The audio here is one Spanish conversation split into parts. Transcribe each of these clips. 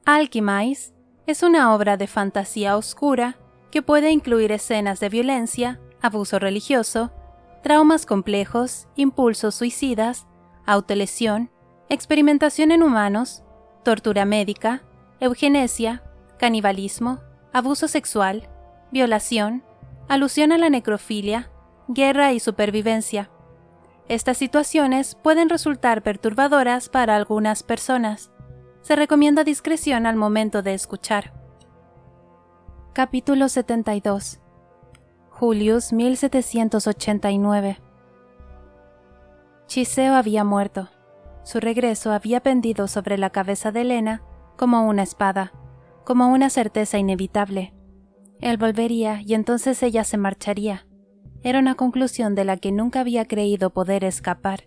Alchemize es una obra de fantasía oscura que puede incluir escenas de violencia, abuso religioso, traumas complejos, impulsos suicidas, autolesión, experimentación en humanos, tortura médica, eugenesia, canibalismo, abuso sexual, violación, alusión a la necrofilia, guerra y supervivencia. Estas situaciones pueden resultar perturbadoras para algunas personas. Se recomienda discreción al momento de escuchar. Capítulo 72. Julius 1789. Chiseo había muerto. Su regreso había pendido sobre la cabeza de Helena como una espada, como una certeza inevitable. Él volvería y entonces ella se marcharía. Era una conclusión de la que nunca había creído poder escapar.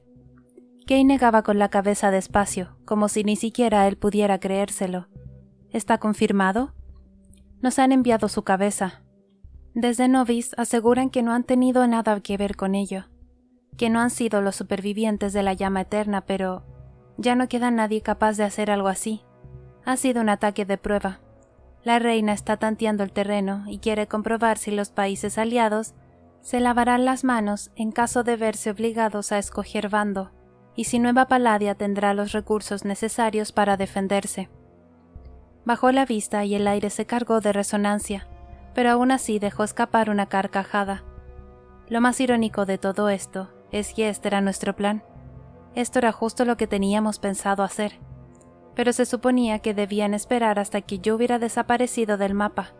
Kay negaba con la cabeza despacio, como si ni siquiera él pudiera creérselo. ¿Está confirmado? Nos han enviado su cabeza. Desde Novice aseguran que no han tenido nada que ver con ello, que no han sido los supervivientes de la llama eterna, pero ya no queda nadie capaz de hacer algo así. Ha sido un ataque de prueba. La reina está tanteando el terreno y quiere comprobar si los países aliados se lavarán las manos en caso de verse obligados a escoger bando, y si Nueva Palladia tendrá los recursos necesarios para defenderse. Bajó la vista y el aire se cargó de resonancia, pero aún así dejó escapar una carcajada. Lo más irónico de todo esto es que este era nuestro plan. Esto era justo lo que teníamos pensado hacer, pero se suponía que debían esperar hasta que yo hubiera desaparecido del mapa.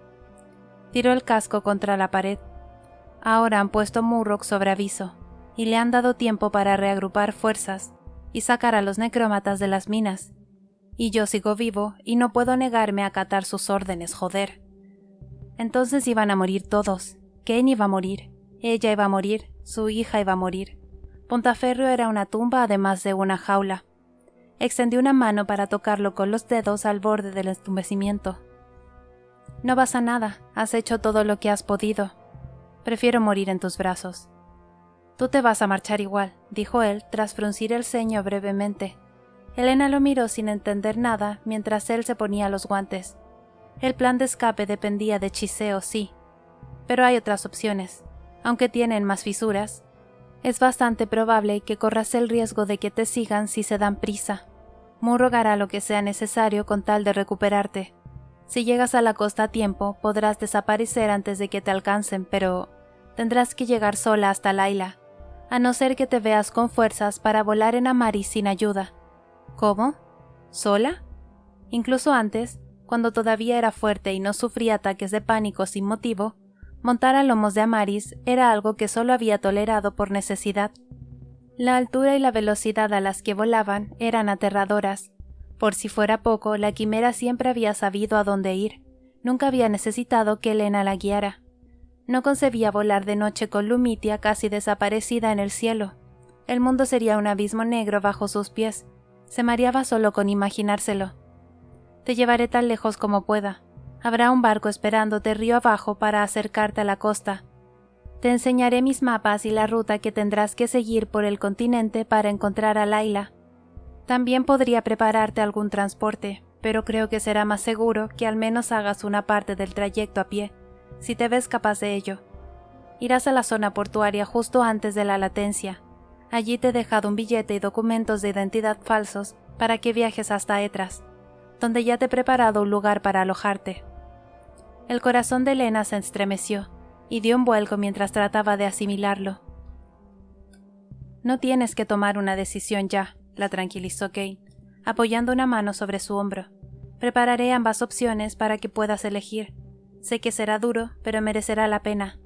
Tiró el casco contra la pared. Ahora han puesto Murrock sobre aviso, y le han dado tiempo para reagrupar fuerzas y sacar a los necrómatas de las minas. Y yo sigo vivo y no puedo negarme a acatar sus órdenes, joder. Entonces iban a morir todos. Kane iba a morir, ella iba a morir, su hija iba a morir. Pontaferro era una tumba además de una jaula. Extendí una mano para tocarlo con los dedos al borde del entumecimiento. No pasa nada, has hecho todo lo que has podido. Prefiero morir en tus brazos. Tú te vas a marchar igual, dijo él tras fruncir el ceño brevemente. Helena lo miró sin entender nada mientras él se ponía los guantes. El plan de escape dependía de Chiseo, sí, pero hay otras opciones, aunque tienen más fisuras. Es bastante probable que corras el riesgo de que te sigan si se dan prisa. Murrock hará lo que sea necesario con tal de recuperarte. Si llegas a la costa a tiempo, podrás desaparecer antes de que te alcancen, pero tendrás que llegar sola hasta Layla, a no ser que te veas con fuerzas para volar en Amaris sin ayuda. ¿Cómo? ¿Sola? Incluso antes, cuando todavía era fuerte y no sufría ataques de pánico sin motivo, montar a lomos de Amaris era algo que solo había tolerado por necesidad. La altura y la velocidad a las que volaban eran aterradoras. Por si fuera poco, la quimera siempre había sabido a dónde ir. Nunca había necesitado que Helena la guiara. No concebía volar de noche con Lumitia casi desaparecida en el cielo. El mundo sería un abismo negro bajo sus pies. Se mareaba solo con imaginárselo. Te llevaré tan lejos como pueda. Habrá un barco esperándote río abajo para acercarte a la costa. Te enseñaré mis mapas y la ruta que tendrás que seguir por el continente para encontrar a Layla. También podría prepararte algún transporte, pero creo que será más seguro que al menos hagas una parte del trayecto a pie, si te ves capaz de ello. Irás a la zona portuaria justo antes de la latencia. Allí te he dejado un billete y documentos de identidad falsos para que viajes hasta Etras, donde ya te he preparado un lugar para alojarte. El corazón de Helena se estremeció y dio un vuelco mientras trataba de asimilarlo. No tienes que tomar una decisión ya, la tranquilizó Kane, apoyando una mano sobre su hombro. Prepararé ambas opciones para que puedas elegir. Sé que será duro, pero merecerá la pena.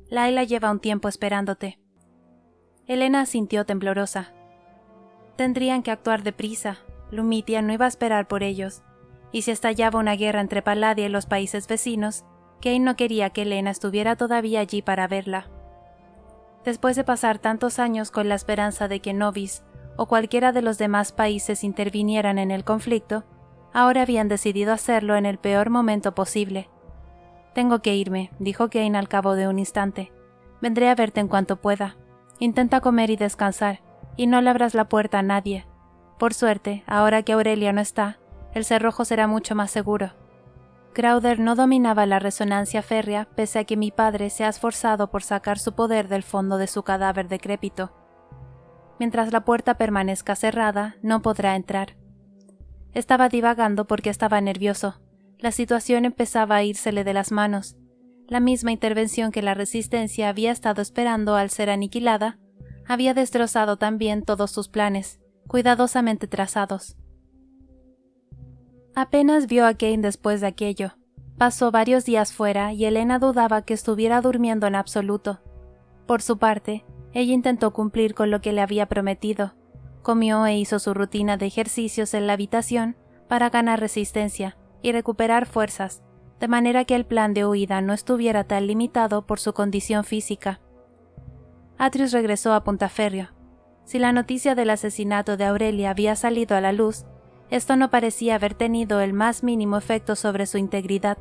Layla lleva un tiempo esperándote. Helena asintió temblorosa. Tendrían que actuar deprisa. Lumitia no iba a esperar por ellos. Y si estallaba una guerra entre Palladia y los países vecinos, Kane no quería que Helena estuviera todavía allí para verla. Después de pasar tantos años con la esperanza de que Novice o cualquiera de los demás países intervinieran en el conflicto, ahora habían decidido hacerlo en el peor momento posible. Tengo que irme, dijo Kane al cabo de un instante. Vendré a verte en cuanto pueda. Intenta comer y descansar, y no le abras la puerta a nadie. Por suerte, ahora que Aurelia no está, El cerrojo será mucho más seguro. Crowther no dominaba la resonancia férrea, pese a que mi padre se ha esforzado por sacar su poder del fondo de su cadáver decrépito. Mientras la puerta permanezca cerrada, no podrá entrar. Estaba divagando porque estaba nervioso. La situación empezaba a írsele de las manos. La misma intervención que la resistencia había estado esperando al ser aniquilada, había destrozado también todos sus planes, cuidadosamente trazados. Apenas vio a Kane después de aquello. Pasó varios días fuera y Elena dudaba que estuviera durmiendo en absoluto. Por su parte, ella intentó cumplir con lo que le había prometido. Comió e hizo su rutina de ejercicios en la habitación para ganar resistencia y recuperar fuerzas, de manera que el plan de huida no estuviera tan limitado por su condición física. Atreus regresó a Puntaferrio. Si la noticia del asesinato de Aurelia había salido a la luz, esto no parecía haber tenido el más mínimo efecto sobre su integridad.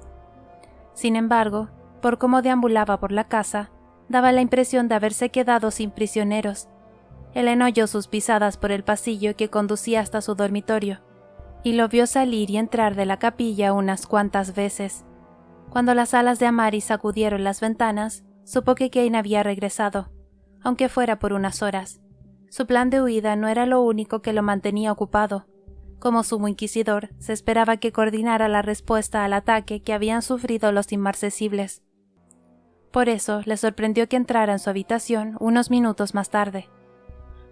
Sin embargo, por cómo deambulaba por la casa, daba la impresión de haberse quedado sin prisioneros. Elena oyó sus pisadas por el pasillo que conducía hasta su dormitorio, y lo vio salir y entrar de la capilla unas cuantas veces. Cuando las alas de Amari sacudieron las ventanas, supo que Kane había regresado, aunque fuera por unas horas. Su plan de huida no era lo único que lo mantenía ocupado. Como sumo inquisidor, se esperaba que coordinara la respuesta al ataque que habían sufrido los inmarcesibles. Por eso le sorprendió que entrara en su habitación unos minutos más tarde.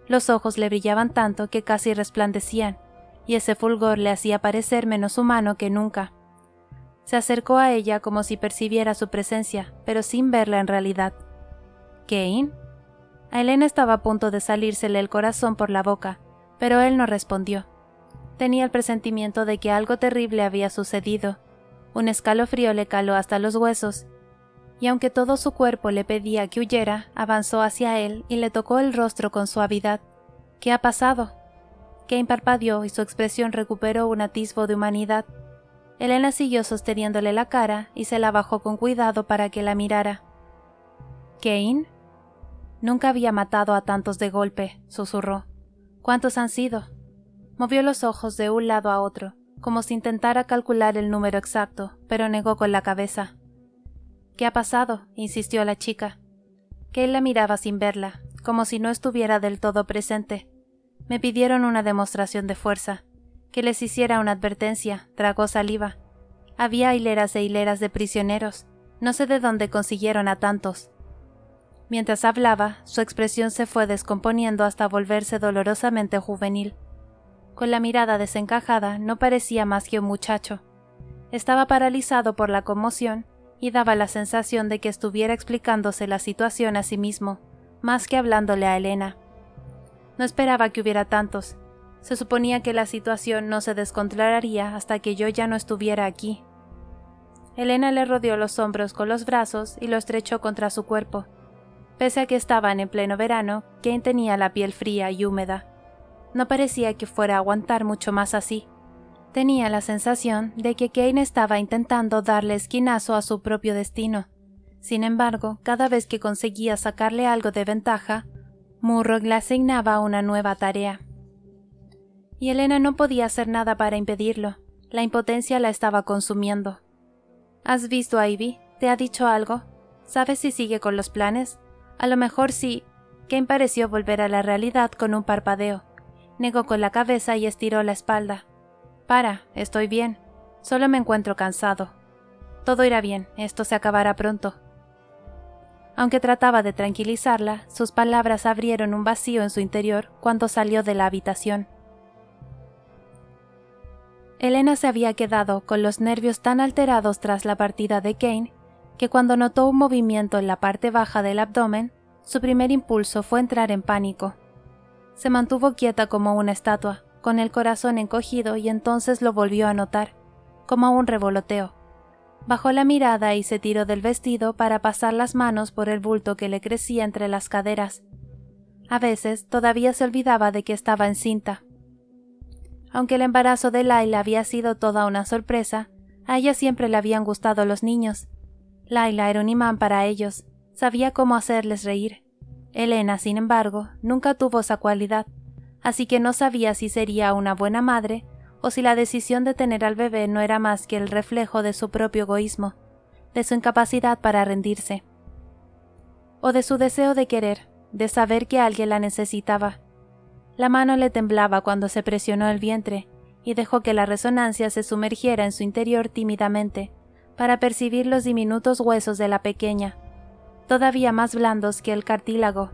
Los ojos le brillaban tanto que casi resplandecían, y ese fulgor le hacía parecer menos humano que nunca. Se acercó a ella como si percibiera su presencia, pero sin verla en realidad. ¿Kane? A Elena estaba a punto de salírsele el corazón por la boca, pero él no respondió. Tenía el presentimiento de que algo terrible había sucedido. Un escalofrío le caló hasta los huesos, y aunque todo su cuerpo le pedía que huyera, avanzó hacia él y le tocó el rostro con suavidad. ¿Qué ha pasado? Kane parpadeó y su expresión recuperó un atisbo de humanidad. Elena siguió sosteniéndole la cara y se la bajó con cuidado para que la mirara. ¿Kane? Nunca había matado a tantos de golpe, susurró. ¿Cuántos han sido? Movió los ojos de un lado a otro, como si intentara calcular el número exacto, pero negó con la cabeza. ¿Qué ha pasado?, insistió la chica. Kane la miraba sin verla, como si no estuviera del todo presente. Me pidieron una demostración de fuerza, que les hiciera una advertencia, tragó saliva. Había hileras e hileras de prisioneros, no sé de dónde consiguieron a tantos. Mientras hablaba, su expresión se fue descomponiendo hasta volverse dolorosamente juvenil. Con la mirada desencajada, no parecía más que un muchacho. Estaba paralizado por la conmoción y daba la sensación de que estuviera explicándose la situación a sí mismo, más que hablándole a Elena. No esperaba que hubiera tantos. Se suponía que la situación no se descontrolaría hasta que yo ya no estuviera aquí. Elena le rodeó los hombros con los brazos y lo estrechó contra su cuerpo. Pese a que estaban en pleno verano, Kane tenía la piel fría y húmeda. No parecía que fuera a aguantar mucho más así. Tenía la sensación de que Kane estaba intentando darle esquinazo a su propio destino. Sin embargo, cada vez que conseguía sacarle algo de ventaja, Murrock le asignaba una nueva tarea. Y Elena no podía hacer nada para impedirlo. La impotencia la estaba consumiendo. ¿Has visto a Ivy? ¿Te ha dicho algo? ¿Sabes si sigue con los planes? A lo mejor sí. Kane pareció volver a la realidad con un parpadeo. Negó con la cabeza y estiró la espalda. Para, estoy bien. Solo me encuentro cansado. Todo irá bien, esto se acabará pronto. Aunque trataba de tranquilizarla, sus palabras abrieron un vacío en su interior cuando salió de la habitación. Elena se había quedado con los nervios tan alterados tras la partida de Kane, que cuando notó un movimiento en la parte baja del abdomen, su primer impulso fue entrar en pánico. Se mantuvo quieta como una estatua, con el corazón encogido, y entonces lo volvió a notar, como un revoloteo. Bajó la mirada y se tiró del vestido para pasar las manos por el bulto que le crecía entre las caderas. A veces todavía se olvidaba de que estaba encinta. Aunque el embarazo de Layla había sido toda una sorpresa, a ella siempre le habían gustado los niños. Layla era un imán para ellos, sabía cómo hacerles reír. Elena, sin embargo, nunca tuvo esa cualidad, así que no sabía si sería una buena madre o si la decisión de tener al bebé no era más que el reflejo de su propio egoísmo, de su incapacidad para rendirse, o de su deseo de querer, de saber que alguien la necesitaba. La mano le temblaba cuando se presionó el vientre y dejó que la resonancia se sumergiera en su interior tímidamente, para percibir los diminutos huesos de la pequeña, todavía más blandos que el cartílago,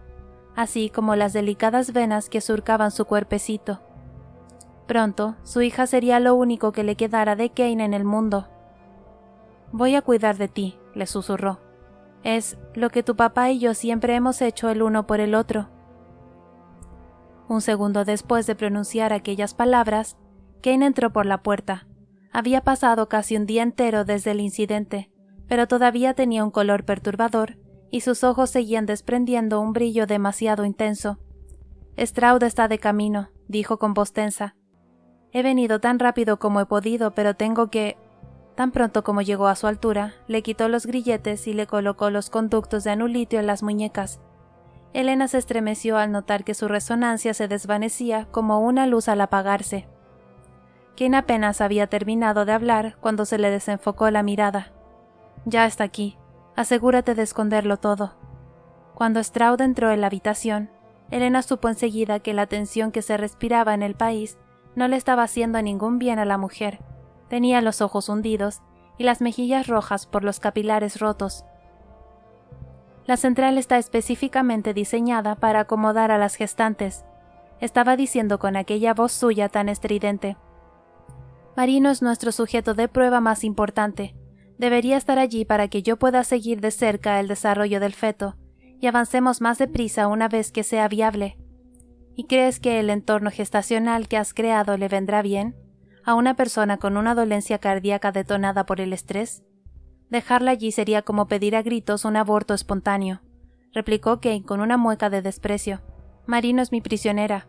así como las delicadas venas que surcaban su cuerpecito. Pronto, su hija sería lo único que le quedara de Kane en el mundo. «Voy a cuidar de ti», le susurró. «Es lo que tu papá y yo siempre hemos hecho el uno por el otro». Un segundo después de pronunciar aquellas palabras, Kane entró por la puerta. Había pasado casi un día entero desde el incidente, pero todavía tenía un color perturbador y sus ojos seguían desprendiendo un brillo demasiado intenso. «Stroud está de camino», dijo con voz tensa. «He venido tan rápido como he podido, pero tengo que...». Tan pronto como llegó a su altura, le quitó los grilletes y le colocó los conductos de anulitio en las muñecas. Elena se estremeció al notar que su resonancia se desvanecía como una luz al apagarse. Kane apenas había terminado de hablar cuando se le desenfocó la mirada. «Ya está aquí. Asegúrate de esconderlo todo». Cuando Stroud entró en la habitación, Elena supo enseguida que la tensión que se respiraba en el país no le estaba haciendo ningún bien a la mujer. Tenía los ojos hundidos y las mejillas rojas por los capilares rotos. «La central está específicamente diseñada para acomodar a las gestantes», estaba diciendo con aquella voz suya tan estridente. «Marino es nuestro sujeto de prueba más importante. Debería estar allí para que yo pueda seguir de cerca el desarrollo del feto y avancemos más deprisa una vez que sea viable. ¿Y crees que el entorno gestacional que has creado le vendrá bien a una persona con una dolencia cardíaca detonada por el estrés? Dejarla allí sería como pedir a gritos un aborto espontáneo», replicó Kane con una mueca de desprecio. «Marino es mi prisionera.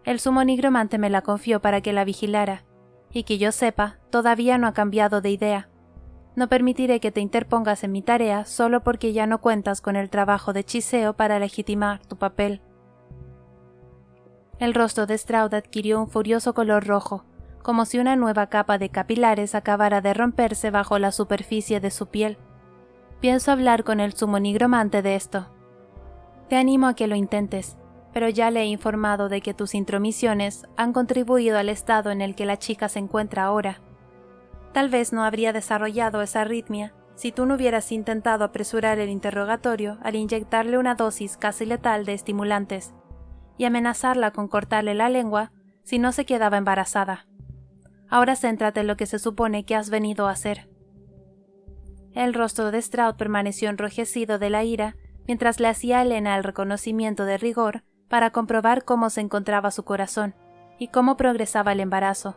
El sumo nigromante me la confió para que la vigilara, y que yo sepa, todavía no ha cambiado de idea. No permitiré que te interpongas en mi tarea solo porque ya no cuentas con el trabajo de hechiceo para legitimar tu papel». El rostro de Stroud adquirió un furioso color rojo, como si una nueva capa de capilares acabara de romperse bajo la superficie de su piel. «Pienso hablar con el sumo nigromante de esto. Te animo a que lo intentes, pero ya le he informado de que tus intromisiones han contribuido al estado en el que la chica se encuentra ahora. Tal vez no habría desarrollado esa arritmia si tú no hubieras intentado apresurar el interrogatorio al inyectarle una dosis casi letal de estimulantes y amenazarla con cortarle la lengua si no se quedaba embarazada. Ahora céntrate en lo que se supone que has venido a hacer». El rostro de Stroud permaneció enrojecido de la ira mientras le hacía a Elena el reconocimiento de rigor para comprobar cómo se encontraba su corazón y cómo progresaba el embarazo.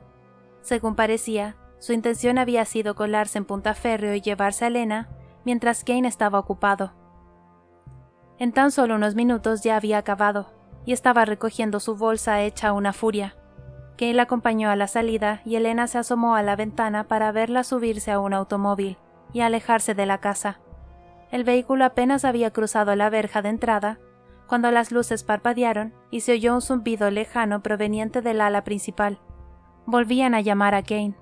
Según parecía, su intención había sido colarse en Puntaférreo y llevarse a Elena mientras Kane estaba ocupado. En tan solo unos minutos ya había acabado y estaba recogiendo su bolsa hecha una furia. Kane la acompañó a la salida y Elena se asomó a la ventana para verla subirse a un automóvil y alejarse de la casa. El vehículo apenas había cruzado la verja de entrada cuando las luces parpadearon y se oyó un zumbido lejano proveniente del ala principal. Volvían a llamar a Kane.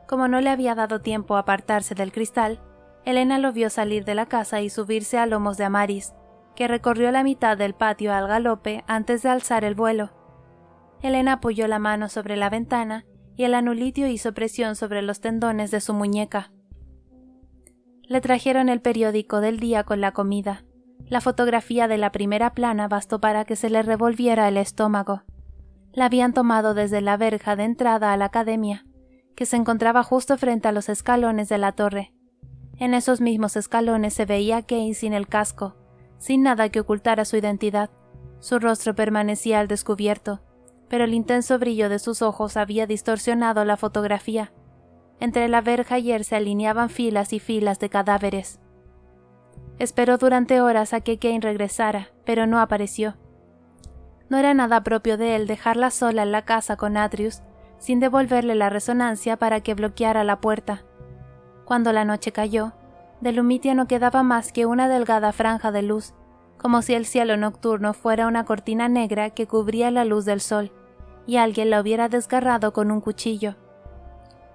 Como no le había dado tiempo a apartarse del cristal, Elena lo vio salir de la casa y subirse a lomos de Amaris, que recorrió la mitad del patio al galope antes de alzar el vuelo. Elena apoyó la mano sobre la ventana y el anulitio hizo presión sobre los tendones de su muñeca. Le trajeron el periódico del día con la comida. La fotografía de la primera plana bastó para que se le revolviera el estómago. La habían tomado desde la verja de entrada a la academia, que se encontraba justo frente a los escalones de la torre. En esos mismos escalones se veía a Kane sin el casco, sin nada que ocultara su identidad. Su rostro permanecía al descubierto, pero el intenso brillo de sus ojos había distorsionado la fotografía. Entre la verja y él se alineaban filas y filas de cadáveres. Esperó durante horas a que Kane regresara, pero no apareció. No era nada propio de él dejarla sola en la casa con Atreus, sin devolverle la resonancia para que bloqueara la puerta. Cuando la noche cayó, de Lumitia no quedaba más que una delgada franja de luz, como si el cielo nocturno fuera una cortina negra que cubría la luz del sol, y alguien la hubiera desgarrado con un cuchillo.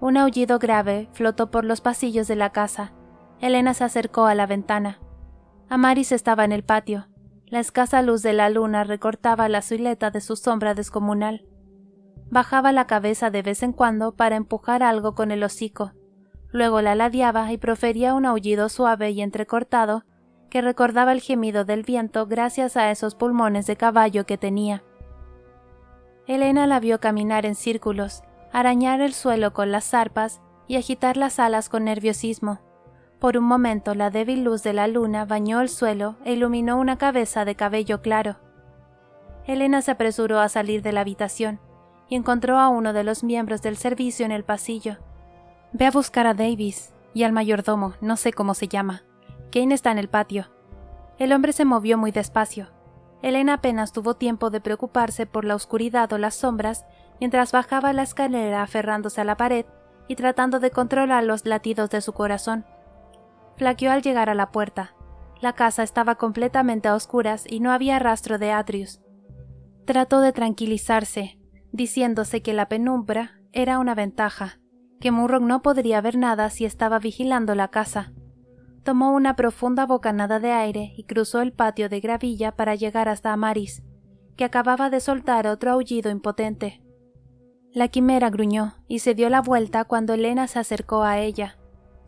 Un aullido grave flotó por los pasillos de la casa. Elena se acercó a la ventana. Amaris estaba en el patio. La escasa luz de la luna recortaba la silueta de su sombra descomunal. Bajaba la cabeza de vez en cuando para empujar algo con el hocico. Luego la ladeaba y profería un aullido suave y entrecortado que recordaba el gemido del viento gracias a esos pulmones de caballo que tenía. Elena la vio caminar en círculos, arañar el suelo con las zarpas y agitar las alas con nerviosismo. Por un momento la débil luz de la luna bañó el suelo e iluminó una cabeza de cabello claro. Elena se apresuró a salir de la habitación y encontró a uno de los miembros del servicio en el pasillo. «Ve a buscar a Davis y al mayordomo, no sé cómo se llama. Kane está en el patio». El hombre se movió muy despacio. Elena apenas tuvo tiempo de preocuparse por la oscuridad o las sombras mientras bajaba la escalera aferrándose a la pared y tratando de controlar los latidos de su corazón. Flaqueó al llegar a la puerta. La casa estaba completamente a oscuras y no había rastro de Atrius. Trató de tranquilizarse, diciéndose que la penumbra era una ventaja, que Murrock no podría ver nada si estaba vigilando la casa. Tomó una profunda bocanada de aire y cruzó el patio de gravilla para llegar hasta Amaris, que acababa de soltar otro aullido impotente. La quimera gruñó y se dio la vuelta cuando Elena se acercó a ella.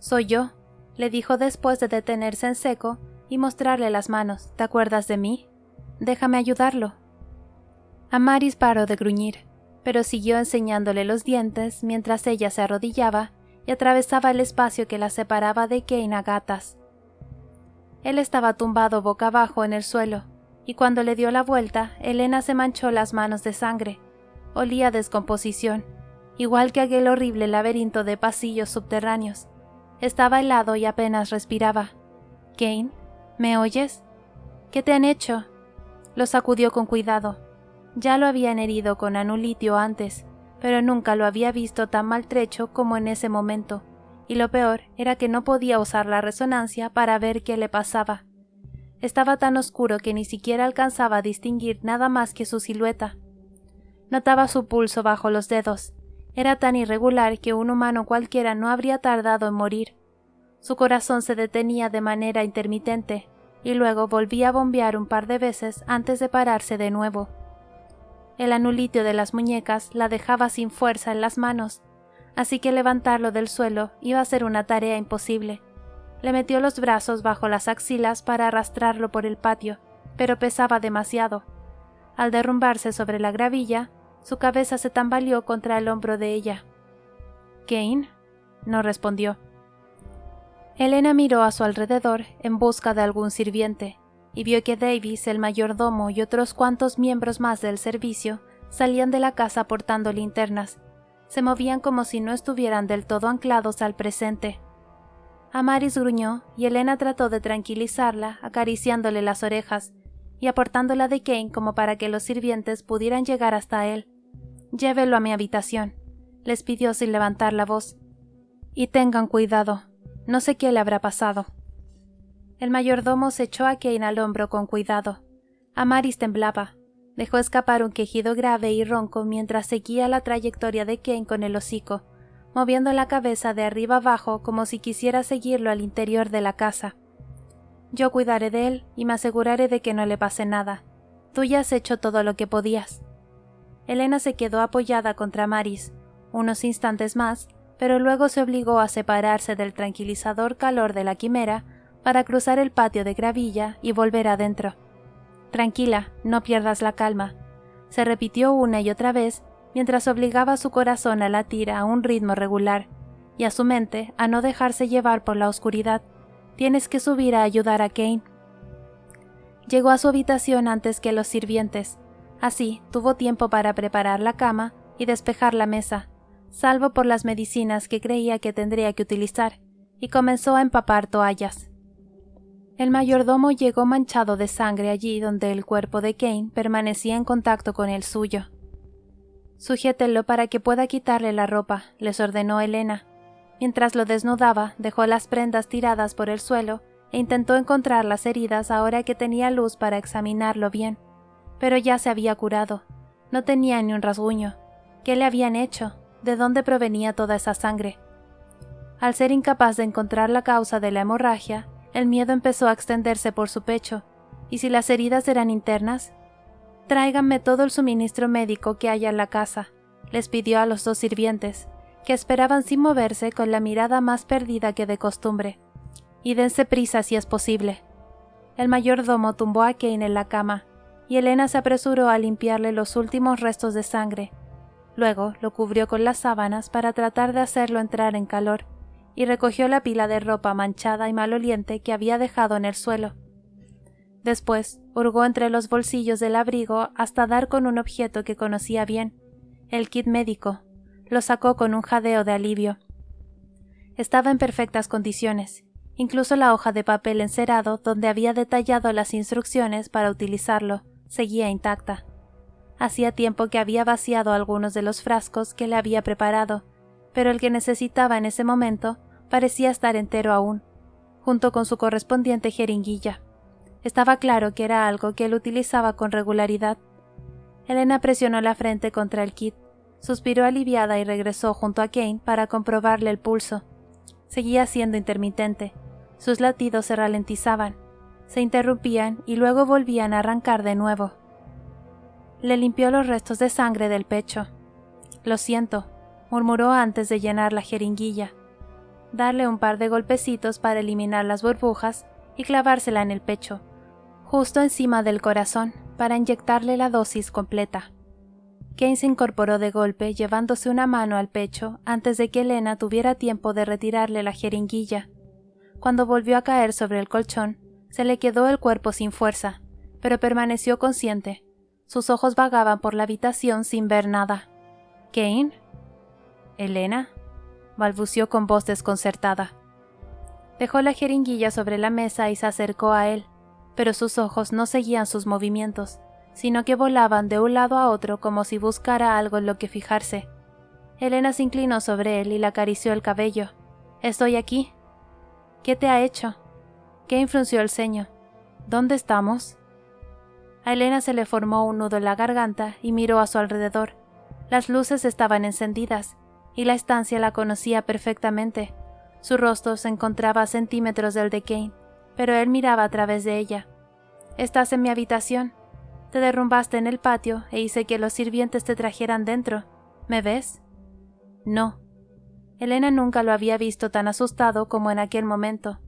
«Soy yo», le dijo después de detenerse en seco y mostrarle las manos. «¿Te acuerdas de mí? Déjame ayudarlo». Amaris paró de gruñir, pero siguió enseñándole los dientes mientras ella se arrodillaba y atravesaba el espacio que la separaba de Kane a gatas. Él estaba tumbado boca abajo en el suelo, y cuando le dio la vuelta, Elena se manchó las manos de sangre. Olía a descomposición, igual que aquel horrible laberinto de pasillos subterráneos. Estaba helado y apenas respiraba. «Kane, ¿me oyes? ¿Qué te han hecho?» Lo sacudió con cuidado. Ya lo habían herido con anulitio antes, pero nunca lo había visto tan maltrecho como en ese momento, y lo peor era que no podía usar la resonancia para ver qué le pasaba. Estaba tan oscuro que ni siquiera alcanzaba a distinguir nada más que su silueta. Notaba su pulso bajo los dedos. Era tan irregular que un humano cualquiera no habría tardado en morir. Su corazón se detenía de manera intermitente, y luego volvía a bombear un par de veces antes de pararse de nuevo. El anulitio de las muñecas la dejaba sin fuerza en las manos, así que levantarlo del suelo iba a ser una tarea imposible. Le metió los brazos bajo las axilas para arrastrarlo por el patio, pero pesaba demasiado. Al derrumbarse sobre la gravilla, su cabeza se tambaleó contra el hombro de ella. «¿Kane?» No respondió. Elena miró a su alrededor en busca de algún sirviente, y vio que Davis, el mayordomo y otros cuantos miembros más del servicio salían de la casa portando linternas. Se movían como si no estuvieran del todo anclados al presente. Amaris gruñó y Elena trató de tranquilizarla acariciándole las orejas y aportándola de Kane como para que los sirvientes pudieran llegar hasta él. «Llévelo a mi habitación», les pidió sin levantar la voz. «Y tengan cuidado, no sé qué le habrá pasado». El mayordomo se echó a Kane al hombro con cuidado. Amaris temblaba. Dejó escapar un quejido grave y ronco mientras seguía la trayectoria de Kane con el hocico, moviendo la cabeza de arriba abajo como si quisiera seguirlo al interior de la casa. «Yo cuidaré de él y me aseguraré de que no le pase nada. Tú ya has hecho todo lo que podías». Elena se quedó apoyada contra Amaris unos instantes más, pero luego se obligó a separarse del tranquilizador calor de la quimera para cruzar el patio de gravilla y volver adentro. «Tranquila, no pierdas la calma», se repitió una y otra vez mientras obligaba a su corazón a latir a un ritmo regular y a su mente a no dejarse llevar por la oscuridad. «Tienes que subir a ayudar a Kane». Llegó a su habitación antes que los sirvientes. Así tuvo tiempo para preparar la cama y despejar la mesa, salvo por las medicinas que creía que tendría que utilizar, y comenzó a empapar toallas. El mayordomo llegó manchado de sangre allí donde el cuerpo de Kane permanecía en contacto con el suyo. «Sujételo para que pueda quitarle la ropa», les ordenó Elena. Mientras lo desnudaba, dejó las prendas tiradas por el suelo e intentó encontrar las heridas ahora que tenía luz para examinarlo bien. Pero ya se había curado. No tenía ni un rasguño, ¿Qué le habían hecho? ¿De dónde provenía toda esa sangre? Al ser incapaz de encontrar la causa de la hemorragia, el miedo empezó a extenderse por su pecho. ¿Y si las heridas eran internas? Tráiganme todo el suministro médico que haya en la casa, les pidió a los 2 sirvientes, que esperaban sin moverse con la mirada más perdida que de costumbre. Y dense prisa si es posible. El mayordomo tumbó a Kane en la cama, y Elena se apresuró a limpiarle los últimos restos de sangre. Luego lo cubrió con las sábanas para tratar de hacerlo entrar en calor, y recogió la pila de ropa manchada y maloliente que había dejado en el suelo. Después, hurgó entre los bolsillos del abrigo hasta dar con un objeto que conocía bien, el kit médico. Lo sacó con un jadeo de alivio. Estaba en perfectas condiciones. Incluso la hoja de papel encerado donde había detallado las instrucciones para utilizarlo seguía intacta. Hacía tiempo que había vaciado algunos de los frascos que le había preparado, pero el que necesitaba en ese momento parecía estar entero aún, junto con su correspondiente jeringuilla. Estaba claro que era algo que él utilizaba con regularidad. Elena presionó la frente contra el kit, suspiró aliviada y regresó junto a Kane para comprobarle el pulso. Seguía siendo intermitente. Sus latidos se ralentizaban, se interrumpían y luego volvían a arrancar de nuevo. Le limpió los restos de sangre del pecho. «Lo siento», murmuró antes de llenar la jeringuilla. Darle un par de golpecitos para eliminar las burbujas y clavársela en el pecho, justo encima del corazón, para inyectarle la dosis completa. Kane se incorporó de golpe, llevándose una mano al pecho antes de que Elena tuviera tiempo de retirarle la jeringuilla. Cuando volvió a caer sobre el colchón, se le quedó el cuerpo sin fuerza, pero permaneció consciente. Sus ojos vagaban por la habitación sin ver nada. «¿Kane?» «¿Elena?» balbució con voz desconcertada. Dejó la jeringuilla sobre la mesa y se acercó a él, pero sus ojos no seguían sus movimientos, sino que volaban de un lado a otro como si buscara algo en lo que fijarse. Elena se inclinó sobre él y le acarició el cabello. «Estoy aquí». «¿Qué te ha hecho?» Kane frunció el ceño. «¿Dónde estamos?» A Elena se le formó un nudo en la garganta y miró a su alrededor. Las luces estaban encendidas, y la estancia la conocía perfectamente. Su rostro se encontraba a centímetros del de Kane, pero él miraba a través de ella. «Estás en mi habitación. Te derrumbaste en el patio e hice que los sirvientes te trajeran dentro. ¿Me ves?» «No». Elena nunca lo había visto tan asustado como en aquel momento,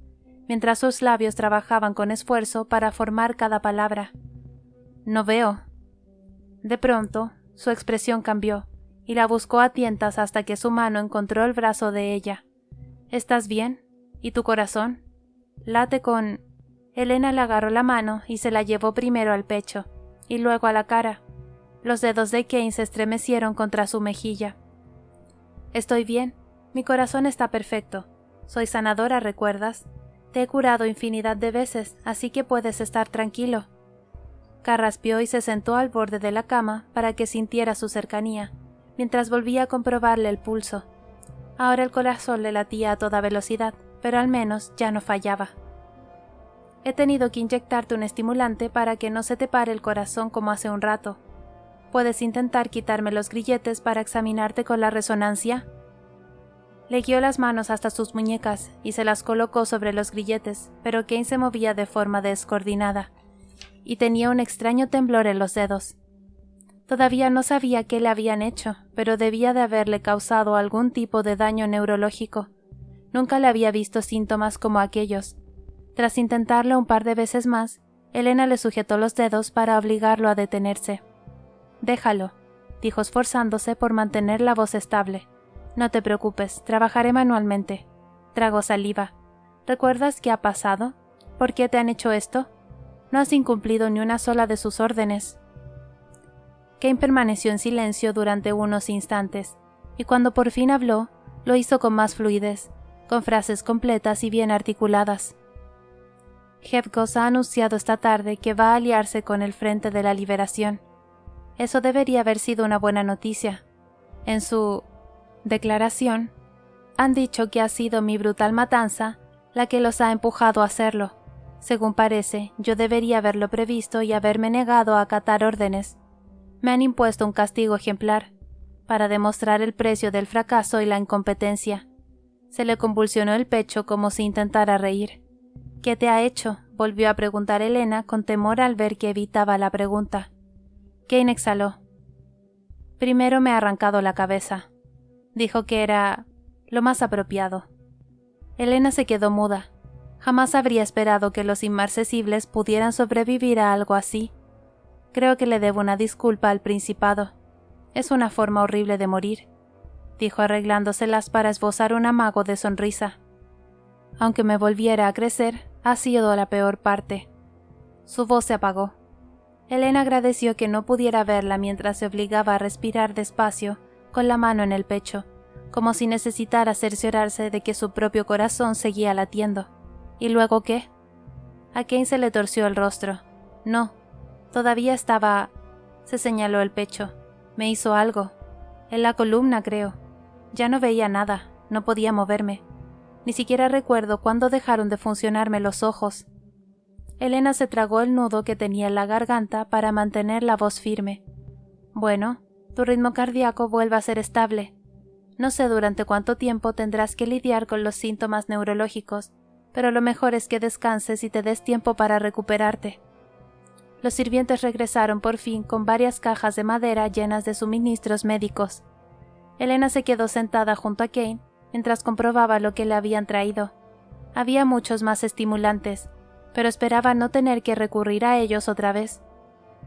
mientras sus labios trabajaban con esfuerzo para formar cada palabra. «No veo». De pronto, su expresión cambió, y la buscó a tientas hasta que su mano encontró el brazo de ella. «¿Estás bien? ¿Y tu corazón?» «Late con...». Elena le agarró la mano y se la llevó primero al pecho, y luego a la cara. Los dedos de Kane se estremecieron contra su mejilla. «Estoy bien. Mi corazón está perfecto. Soy sanadora, ¿recuerdas? Te he curado infinidad de veces, así que puedes estar tranquilo». Carraspeó y se sentó al borde de la cama para que sintiera su cercanía, mientras volvía a comprobarle el pulso. Ahora el corazón le latía a toda velocidad, pero al menos ya no fallaba. «He tenido que inyectarte un estimulante para que no se te pare el corazón como hace un rato. ¿Puedes intentar quitarme los grilletes para examinarte con la resonancia?» Le guió las manos hasta sus muñecas y se las colocó sobre los grilletes, pero Kane se movía de forma descoordinada, y tenía un extraño temblor en los dedos. Todavía no sabía qué le habían hecho, pero debía de haberle causado algún tipo de daño neurológico. Nunca le había visto síntomas como aquellos. Tras intentarlo un par de veces más, Elena le sujetó los dedos para obligarlo a detenerse. «Déjalo», dijo esforzándose por mantener la voz estable. «No te preocupes, trabajaré manualmente». Tragó saliva. «¿Recuerdas qué ha pasado? ¿Por qué te han hecho esto? No has incumplido ni una sola de sus órdenes». Kane permaneció en silencio durante unos instantes, y cuando por fin habló, lo hizo con más fluidez, con frases completas y bien articuladas. «Hevkos ha anunciado esta tarde que va a aliarse con el Frente de la Liberación. Eso debería haber sido una buena noticia. En su declaración, han dicho que ha sido mi brutal matanza la que los ha empujado a hacerlo. Según parece, yo debería haberlo previsto y haberme negado a acatar órdenes. Me han impuesto un castigo ejemplar. para demostrar el precio del fracaso y la incompetencia. Se le convulsionó el pecho como si intentara reír. «¿Qué te ha hecho?», volvió a preguntar Elena con temor al ver que evitaba la pregunta. Kane exhaló. «Primero me ha arrancado la cabeza». Dijo que era lo más apropiado. Elena se quedó muda. Jamás habría esperado que los inmarcesibles pudieran sobrevivir a algo así. «Creo que le debo una disculpa al Principado. Es una forma horrible de morir», dijo arreglándoselas para esbozar un amago de sonrisa. «Aunque me volviera a crecer, ha sido la peor parte». Su voz se apagó. Elena agradeció que no pudiera verla mientras se obligaba a respirar despacio, con la mano en el pecho, como si necesitara cerciorarse de que su propio corazón seguía latiendo. ¿Y luego qué? A Kane se le torció el rostro. «No, todavía estaba...». Se señaló el pecho. «Me hizo algo. En la columna, creo. Ya no veía nada, no podía moverme. Ni siquiera recuerdo cuándo dejaron de funcionarme los ojos». Elena se tragó el nudo que tenía en la garganta para mantener la voz firme. «Bueno, tu ritmo cardíaco vuelve a ser estable. No sé durante cuánto tiempo tendrás que lidiar con los síntomas neurológicos, pero lo mejor es que descanses y te des tiempo para recuperarte». Los sirvientes regresaron por fin con varias cajas de madera llenas de suministros médicos. Elena se quedó sentada junto a Kane mientras comprobaba lo que le habían traído. Había muchos más estimulantes, pero esperaba no tener que recurrir a ellos otra vez.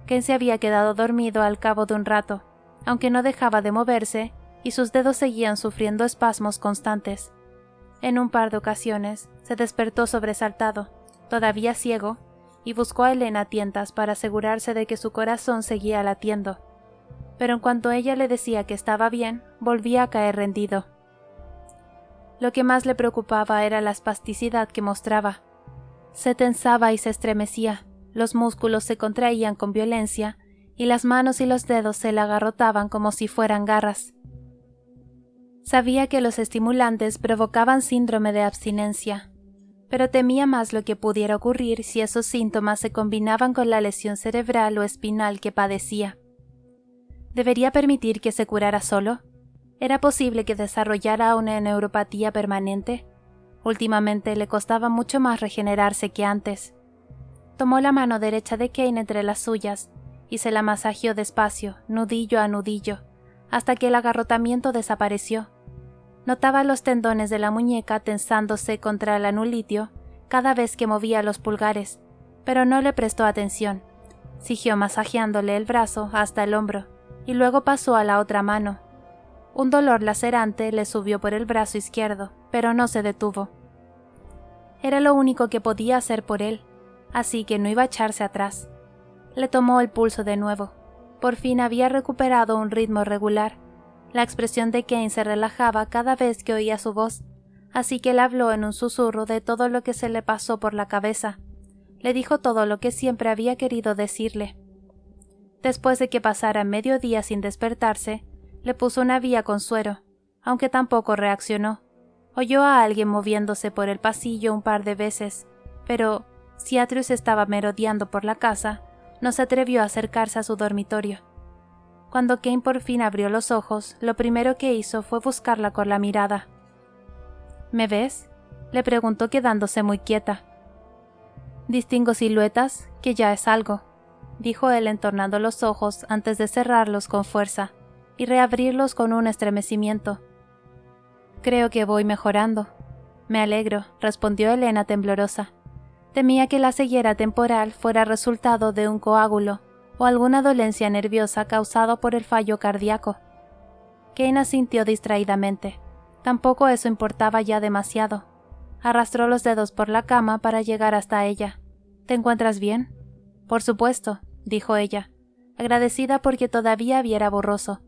Kane se había quedado dormido al cabo de un rato, aunque no dejaba de moverse y sus dedos seguían sufriendo espasmos constantes. En un par de ocasiones se despertó sobresaltado, todavía ciego, y buscó a Elena a tientas para asegurarse de que su corazón seguía latiendo. Pero en cuanto ella le decía que estaba bien, volvía a caer rendido. Lo que más le preocupaba era la espasticidad que mostraba. Se tensaba y se estremecía, los músculos se contraían con violencia, y las manos y los dedos se le agarrotaban como si fueran garras. Sabía que los estimulantes provocaban síndrome de abstinencia, pero temía más lo que pudiera ocurrir si esos síntomas se combinaban con la lesión cerebral o espinal que padecía. ¿Debería permitir que se curara solo? ¿Era posible que desarrollara una neuropatía permanente? Últimamente le costaba mucho más regenerarse que antes. Tomó la mano derecha de Kane entre las suyas y se la masajeó despacio, nudillo a nudillo, hasta que el agarrotamiento desapareció. Notaba los tendones de la muñeca tensándose contra el anulitio cada vez que movía los pulgares, pero no le prestó atención. Siguió masajeándole el brazo hasta el hombro, y luego pasó a la otra mano. Un dolor lacerante le subió por el brazo izquierdo, pero no se detuvo. Era lo único que podía hacer por él, así que no iba a echarse atrás. Le tomó el pulso de nuevo. Por fin había recuperado un ritmo regular. La expresión de Kane se relajaba cada vez que oía su voz, así que le habló en un susurro de todo lo que se le pasó por la cabeza. Le dijo todo lo que siempre había querido decirle. Después de que pasara medio día sin despertarse, le puso una vía con suero, aunque tampoco reaccionó. Oyó a alguien moviéndose por el pasillo un par de veces, pero si Atreus estaba merodeando por la casa, no se atrevió a acercarse a su dormitorio. Cuando Kane por fin abrió los ojos, lo primero que hizo fue buscarla con la mirada. «¿Me ves?», le preguntó quedándose muy quieta. «Distingo siluetas, que ya es algo», dijo él entornando los ojos antes de cerrarlos con fuerza y reabrirlos con un estremecimiento. «Creo que voy mejorando». «Me alegro», respondió Elena temblorosa. Temía que la ceguera temporal fuera resultado de un coágulo o alguna dolencia nerviosa causada por el fallo cardíaco. Kane asintió distraídamente. Tampoco eso importaba ya demasiado. Arrastró los dedos por la cama para llegar hasta ella. «¿Te encuentras bien?» «Por supuesto», dijo ella, agradecida porque todavía viera borroso.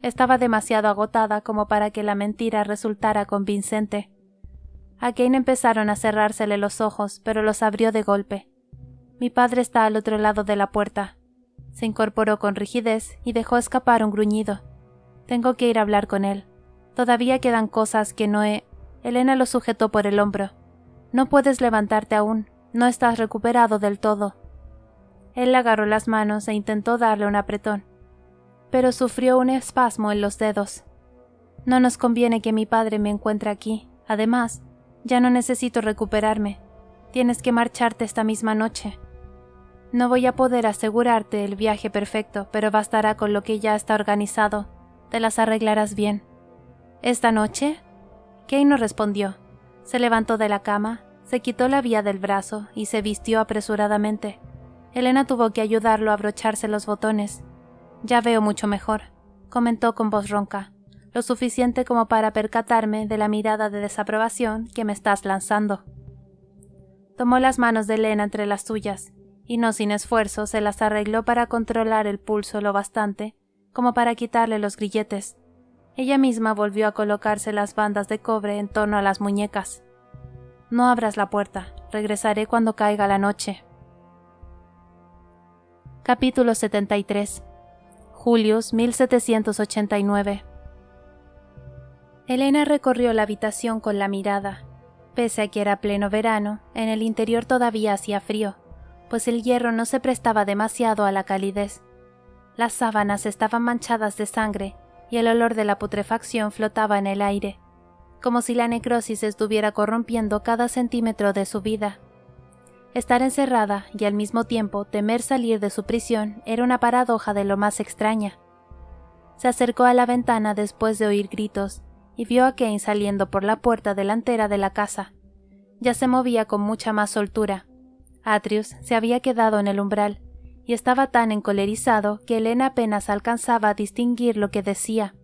Estaba demasiado agotada como para que la mentira resultara convincente. A Kane empezaron a cerrársele los ojos, pero los abrió de golpe. «Mi padre está al otro lado de la puerta». Se incorporó con rigidez y dejó escapar un gruñido. «Tengo que ir a hablar con él. Todavía quedan cosas que no he...». Elena lo sujetó por el hombro. «No puedes levantarte aún. No estás recuperado del todo». Él le agarró las manos e intentó darle un apretón. pero sufrió un espasmo en los dedos. No nos conviene que mi padre me encuentre aquí. Además, ya no necesito recuperarme. Tienes que marcharte esta misma noche. No voy a poder asegurarte el viaje perfecto, pero bastará con lo que ya está organizado. Te las arreglarás bien. ¿Esta noche? Kay no respondió. Se levantó de la cama, se quitó la vía del brazo y se vistió apresuradamente. Elena tuvo que ayudarlo a abrocharse los botones. «Ya veo mucho mejor», comentó con voz ronca, «lo suficiente como para percatarme de la mirada de desaprobación que me estás lanzando». Tomó las manos de Elena entre las suyas, y no sin esfuerzo se las arregló para controlar el pulso lo bastante como para quitarle los grilletes. Ella misma volvió a colocarse las bandas de cobre en torno a las muñecas. «No abras la puerta, regresaré cuando caiga la noche». Capítulo 73. Julius 1789. Elena recorrió la habitación con la mirada. Pese a que era pleno verano, en el interior todavía hacía frío, pues el hierro no se prestaba demasiado a la calidez. Las sábanas estaban manchadas de sangre y el olor de la putrefacción flotaba en el aire, como si la necrosis estuviera corrompiendo cada centímetro de su vida. Estar encerrada y al mismo tiempo temer salir de su prisión era una paradoja de lo más extraña. Se acercó a la ventana después de oír gritos y vio a Kane saliendo por la puerta delantera de la casa. Ya se movía con mucha más soltura. Atreus se había quedado en el umbral y estaba tan encolerizado que Elena apenas alcanzaba a distinguir lo que decía.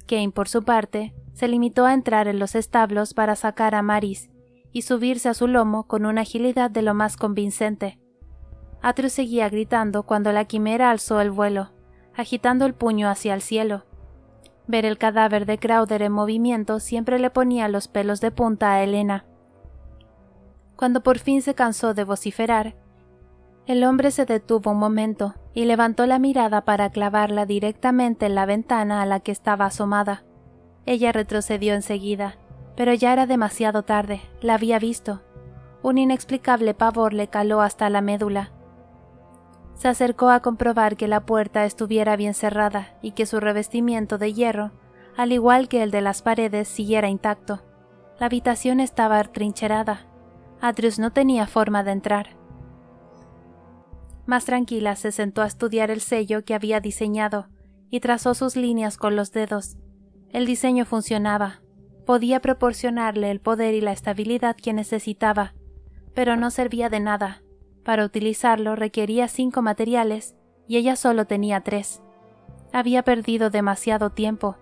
Kane, por su parte, se limitó a entrar en los establos para sacar a Maris y subirse a su lomo con una agilidad de lo más convincente. Atreus seguía gritando cuando la quimera alzó el vuelo, agitando el puño hacia el cielo. Ver el cadáver de Crowther en movimiento siempre le ponía los pelos de punta a Elena. Cuando por fin se cansó de vociferar, el hombre se detuvo un momento y levantó la mirada para clavarla directamente en la ventana a la que estaba asomada. Ella retrocedió enseguida, pero ya era demasiado tarde, la había visto. Un inexplicable pavor le caló hasta la médula. Se acercó a comprobar que la puerta estuviera bien cerrada y que su revestimiento de hierro, al igual que el de las paredes, siguiera intacto. La habitación estaba atrincherada. Atreus no tenía forma de entrar. Más tranquila se sentó a estudiar el sello que había diseñado y trazó sus líneas con los dedos. El diseño funcionaba. Podía proporcionarle el poder y la estabilidad que necesitaba, pero no servía de nada. Para utilizarlo requería 5 materiales y ella solo tenía 3. Había perdido demasiado tiempo.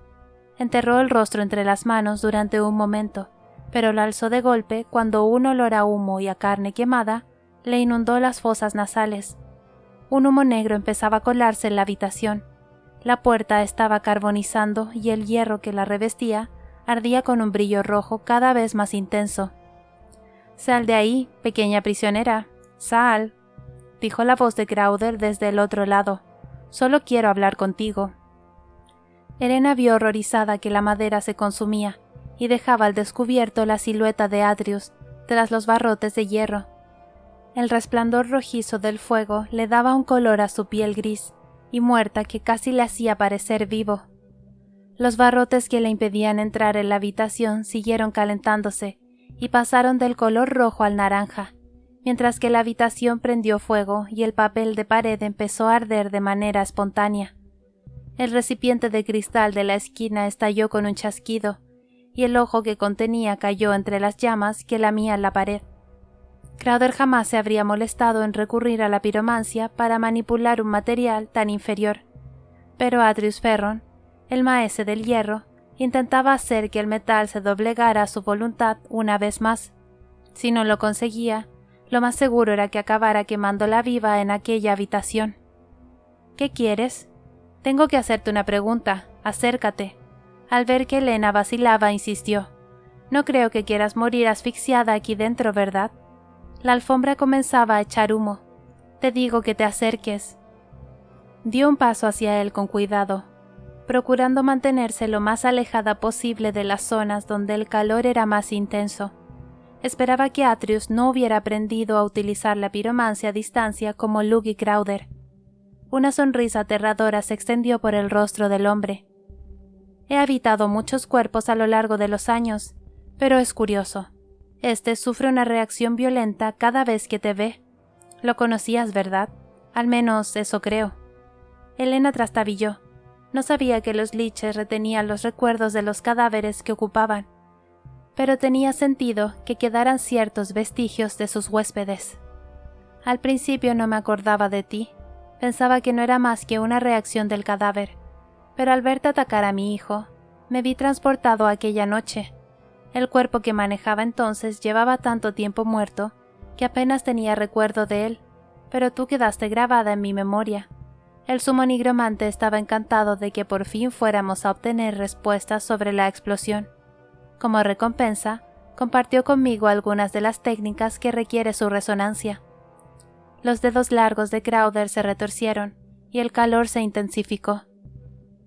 Enterró el rostro entre las manos durante un momento, pero lo alzó de golpe cuando un olor a humo y a carne quemada le inundó las fosas nasales. Un humo negro empezaba a colarse en la habitación. La puerta estaba carbonizando y el hierro que la revestía ardía con un brillo rojo cada vez más intenso. «Sal de ahí, pequeña prisionera, sal», dijo la voz de Crowther desde el otro lado. «Solo quiero hablar contigo». Elena vio horrorizada que la madera se consumía y dejaba al descubierto la silueta de Atreus tras los barrotes de hierro. El resplandor rojizo del fuego le daba un color a su piel gris y muerta que casi le hacía parecer vivo. Los barrotes que le impedían entrar en la habitación siguieron calentándose y pasaron del color rojo al naranja, mientras que la habitación prendió fuego y el papel de pared empezó a arder de manera espontánea. El recipiente de cristal de la esquina estalló con un chasquido, y el ojo que contenía cayó entre las llamas que lamían la pared. Crowther jamás se habría molestado en recurrir a la piromancia para manipular un material tan inferior, pero Atreus Ferron, el maese del hierro, intentaba hacer que el metal se doblegara a su voluntad una vez más. Si no lo conseguía, lo más seguro era que acabara quemándola viva en aquella habitación. «¿Qué quieres?» «Tengo que hacerte una pregunta. Acércate». Al ver que Elena vacilaba, insistió. «No creo que quieras morir asfixiada aquí dentro, ¿verdad?» La alfombra comenzaba a echar humo. «Te digo que te acerques». Dio un paso hacia él con cuidado, procurando mantenerse lo más alejada posible de las zonas donde el calor era más intenso. Esperaba que Atreus no hubiera aprendido a utilizar la piromancia a distancia como Luke y Crowther. Una sonrisa aterradora se extendió por el rostro del hombre. He habitado muchos cuerpos a lo largo de los años, pero es curioso. Este sufre una reacción violenta cada vez que te ve. Lo conocías, ¿verdad? Al menos eso creo. Elena trastabilló. No sabía que los liches retenían los recuerdos de los cadáveres que ocupaban, pero tenía sentido que quedaran ciertos vestigios de sus huéspedes. Al principio no me acordaba de ti. Pensaba que no era más que una reacción del cadáver, pero al verte atacar a mi hijo, me vi transportado a aquella noche. El cuerpo que manejaba entonces llevaba tanto tiempo muerto que apenas tenía recuerdo de él, pero tú quedaste grabada en mi memoria. El sumo nigromante estaba encantado de que por fin fuéramos a obtener respuestas sobre la explosión. Como recompensa, compartió conmigo algunas de las técnicas que requiere su resonancia. Los dedos largos de Crowther se retorcieron y el calor se intensificó.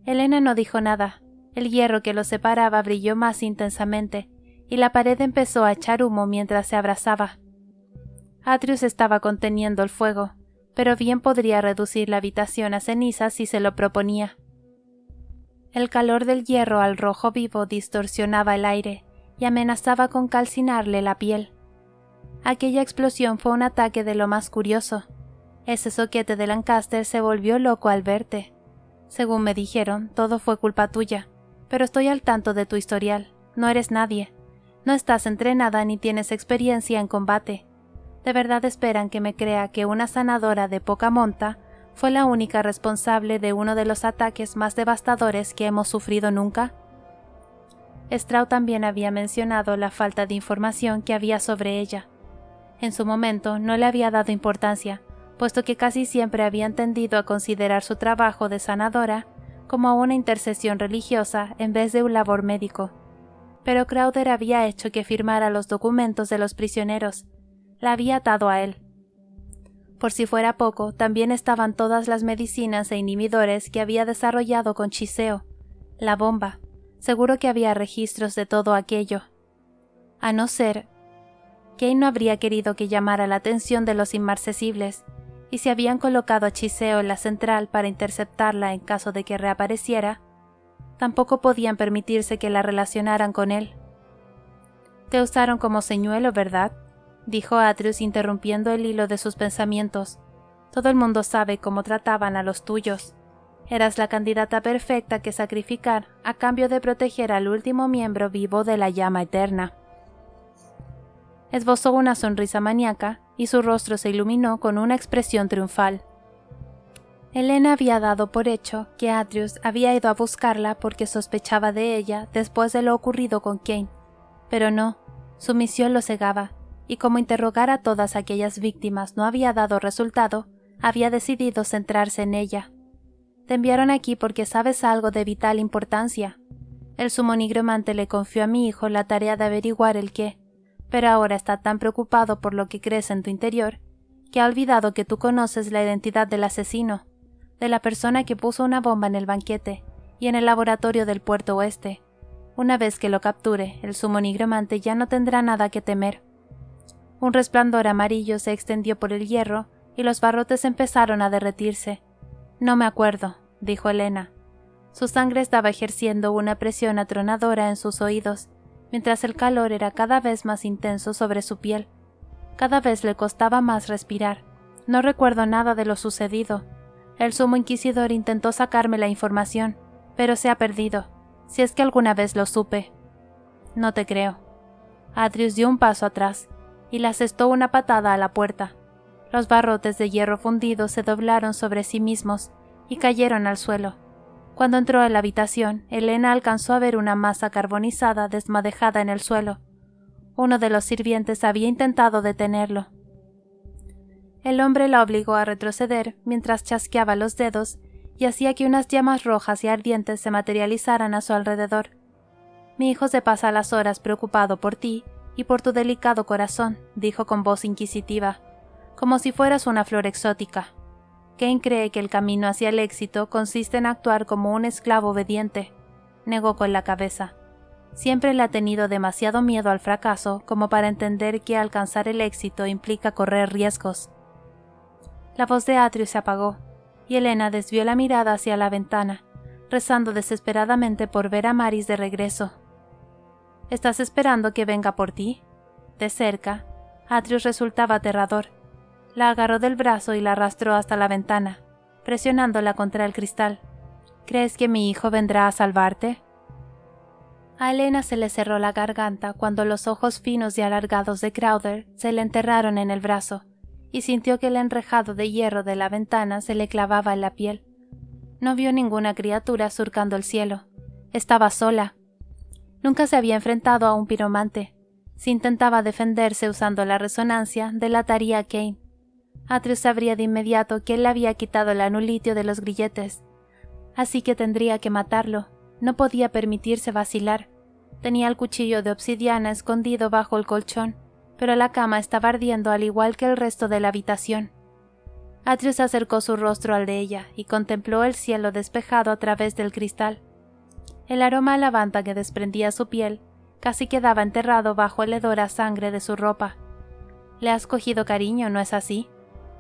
Elena no dijo nada. El hierro que los separaba brilló más intensamente y la pared empezó a echar humo mientras se abrasaba. Atreus estaba conteniendo el fuego, pero bien podría reducir la habitación a cenizas si se lo proponía. El calor del hierro al rojo vivo distorsionaba el aire y amenazaba con calcinarle la piel. Aquella explosión fue un ataque de lo más curioso. Ese zoquete de Lancaster se volvió loco al verte. Según me dijeron, todo fue culpa tuya, pero estoy al tanto de tu historial. No eres nadie. No estás entrenada ni tienes experiencia en combate. ¿De verdad esperan que me crea que una sanadora de poca monta fue la única responsable de uno de los ataques más devastadores que hemos sufrido nunca? Stroud también había mencionado la falta de información que había sobre ella. En su momento no le había dado importancia, puesto que casi siempre habían tendido a considerar su trabajo de sanadora como una intercesión religiosa en vez de un labor médico. Pero Crowther había hecho que firmara los documentos de los prisioneros. La había atado a él. Por si fuera poco, también estaban todas las medicinas e inhibidores que había desarrollado con Chiseo. La bomba. Seguro que había registros de todo aquello. A no ser... Kane no habría querido que llamara la atención de los inmarcesibles, y si habían colocado a Chiseo en la central para interceptarla en caso de que reapareciera, tampoco podían permitirse que la relacionaran con él. Te usaron como señuelo, ¿verdad?, dijo Atreus interrumpiendo el hilo de sus pensamientos. Todo el mundo sabe cómo trataban a los tuyos. Eras la candidata perfecta que sacrificar a cambio de proteger al último miembro vivo de la llama eterna. Esbozó una sonrisa maníaca y su rostro se iluminó con una expresión triunfal. Elena había dado por hecho que Atreus había ido a buscarla porque sospechaba de ella después de lo ocurrido con Kane, pero no, su misión lo cegaba, y como interrogar a todas aquellas víctimas no había dado resultado, había decidido centrarse en ella. Te enviaron aquí porque sabes algo de vital importancia. El sumo nigromante le confió a mi hijo la tarea de averiguar el qué, pero ahora está tan preocupado por lo que crees en tu interior, que ha olvidado que tú conoces la identidad del asesino, de la persona que puso una bomba en el banquete y en el laboratorio del puerto oeste. Una vez que lo capture, el sumo nigromante ya no tendrá nada que temer. Un resplandor amarillo se extendió por el hierro y los barrotes empezaron a derretirse. No me acuerdo, dijo Elena. Su sangre estaba ejerciendo una presión atronadora en sus oídos, mientras el calor era cada vez más intenso sobre su piel. Cada vez le costaba más respirar. No recuerdo nada de lo sucedido. El sumo inquisidor intentó sacarme la información, pero se ha perdido, si es que alguna vez lo supe. No te creo. Atreus dio un paso atrás y le asestó una patada a la puerta. Los barrotes de hierro fundido se doblaron sobre sí mismos y cayeron al suelo. Cuando entró en la habitación, Elena alcanzó a ver una masa carbonizada desmadejada en el suelo. Uno de los sirvientes había intentado detenerlo. El hombre la obligó a retroceder mientras chasqueaba los dedos y hacía que unas llamas rojas y ardientes se materializaran a su alrededor. Mi hijo se pasa las horas preocupado por ti y por tu delicado corazón, dijo con voz inquisitiva, como si fueras una flor exótica. Kane cree que el camino hacia el éxito consiste en actuar como un esclavo obediente, negó con la cabeza. Siempre le ha tenido demasiado miedo al fracaso como para entender que alcanzar el éxito implica correr riesgos. La voz de Atreus se apagó. y Elena desvió la mirada hacia la ventana, rezando desesperadamente por ver a Maris de regreso. ¿Estás esperando que venga por ti? De cerca, Atreus resultaba aterrador. La agarró del brazo y la arrastró hasta la ventana, presionándola contra el cristal. ¿Crees que mi hijo vendrá a salvarte? A Elena se le cerró la garganta cuando los ojos finos y alargados de Crowther se le enterraron en el brazo, y sintió que el enrejado de hierro de la ventana se le clavaba en la piel. No vio ninguna criatura surcando el cielo. Estaba sola. Nunca se había enfrentado a un piromante. Si intentaba defenderse usando la resonancia, delataría a Kane. Atreus sabría de inmediato que él le había quitado el anulitio de los grilletes. Así que tendría que matarlo. No podía permitirse vacilar. Tenía el cuchillo de obsidiana escondido bajo el colchón, pero la cama estaba ardiendo al igual que el resto de la habitación. Atreus acercó su rostro al de ella y contempló el cielo despejado a través del cristal. El aroma a lavanda que desprendía su piel casi quedaba enterrado bajo el hedor a sangre de su ropa. Le has cogido cariño, ¿no es así?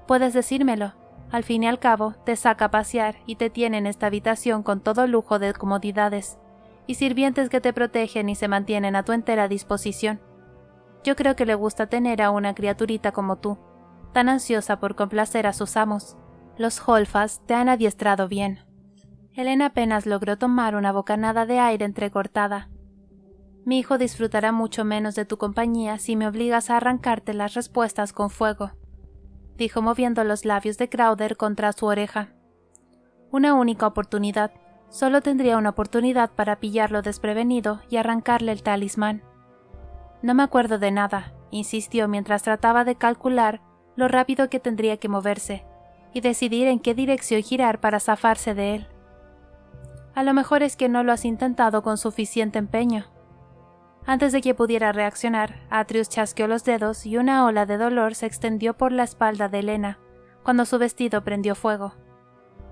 Puedes decírmelo. Al fin y al cabo, te saca a pasear y te tiene en esta habitación con todo lujo de comodidades, y sirvientes que te protegen y se mantienen a tu entera disposición. Yo creo que le gusta tener a una criaturita como tú, tan ansiosa por complacer a sus amos. Los Holfast te han adiestrado bien. Elena apenas logró tomar una bocanada de aire entrecortada. Mi hijo disfrutará mucho menos de tu compañía si me obligas a arrancarte las respuestas con fuego, dijo moviendo los labios de Crowther contra su oreja. Una única oportunidad. Solo tendría una oportunidad para pillarlo desprevenido y arrancarle el talismán. No me acuerdo de nada, insistió mientras trataba de calcular lo rápido que tendría que moverse y decidir en qué dirección girar para zafarse de él. A lo mejor es que no lo has intentado con suficiente empeño. Antes de que pudiera reaccionar, Atreus chasqueó los dedos y una ola de dolor se extendió por la espalda de Elena, cuando su vestido prendió fuego.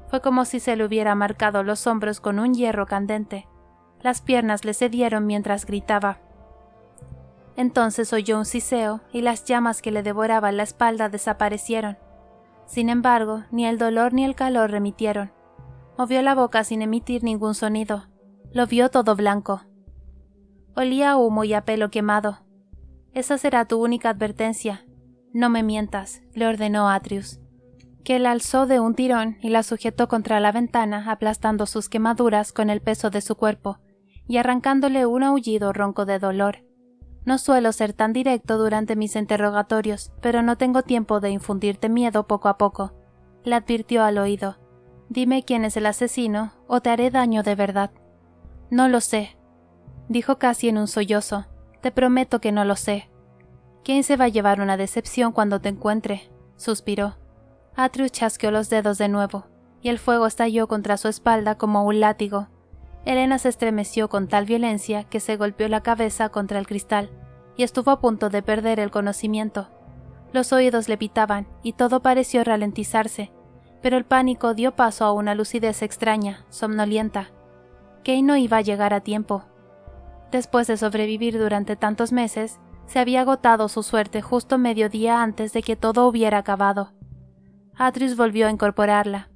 Fue como si se le hubiera marcado los hombros con un hierro candente. Las piernas le cedieron mientras gritaba. Entonces oyó un siseo y las llamas que le devoraban la espalda desaparecieron. Sin embargo, ni el dolor ni el calor remitieron. Movió la boca sin emitir ningún sonido. Lo vio todo blanco. Olía a humo y a pelo quemado. Esa será tu única advertencia. No me mientas, le ordenó Atreus, que la alzó de un tirón y la sujetó contra la ventana, aplastando sus quemaduras con el peso de su cuerpo y arrancándole un aullido ronco de dolor. No suelo ser tan directo durante mis interrogatorios, pero no tengo tiempo de infundirte miedo poco a poco, le advirtió al oído. Dime quién es el asesino o te haré daño de verdad. No lo sé, dijo casi en un sollozo. Te prometo que no lo sé. ¿Quién se va a llevar una decepción cuando te encuentre? Suspiró. Atreus chasqueó los dedos de nuevo, y el fuego estalló contra su espalda como un látigo. Elena se estremeció con tal violencia que se golpeó la cabeza contra el cristal, y estuvo a punto de perder el conocimiento. Los oídos le pitaban, y todo pareció ralentizarse, pero el pánico dio paso a una lucidez extraña, somnolienta. Kane no iba a llegar a tiempo. Después de sobrevivir durante tantos meses, se había agotado su suerte justo medio día antes de que todo hubiera acabado. Atreus volvió a incorporarla.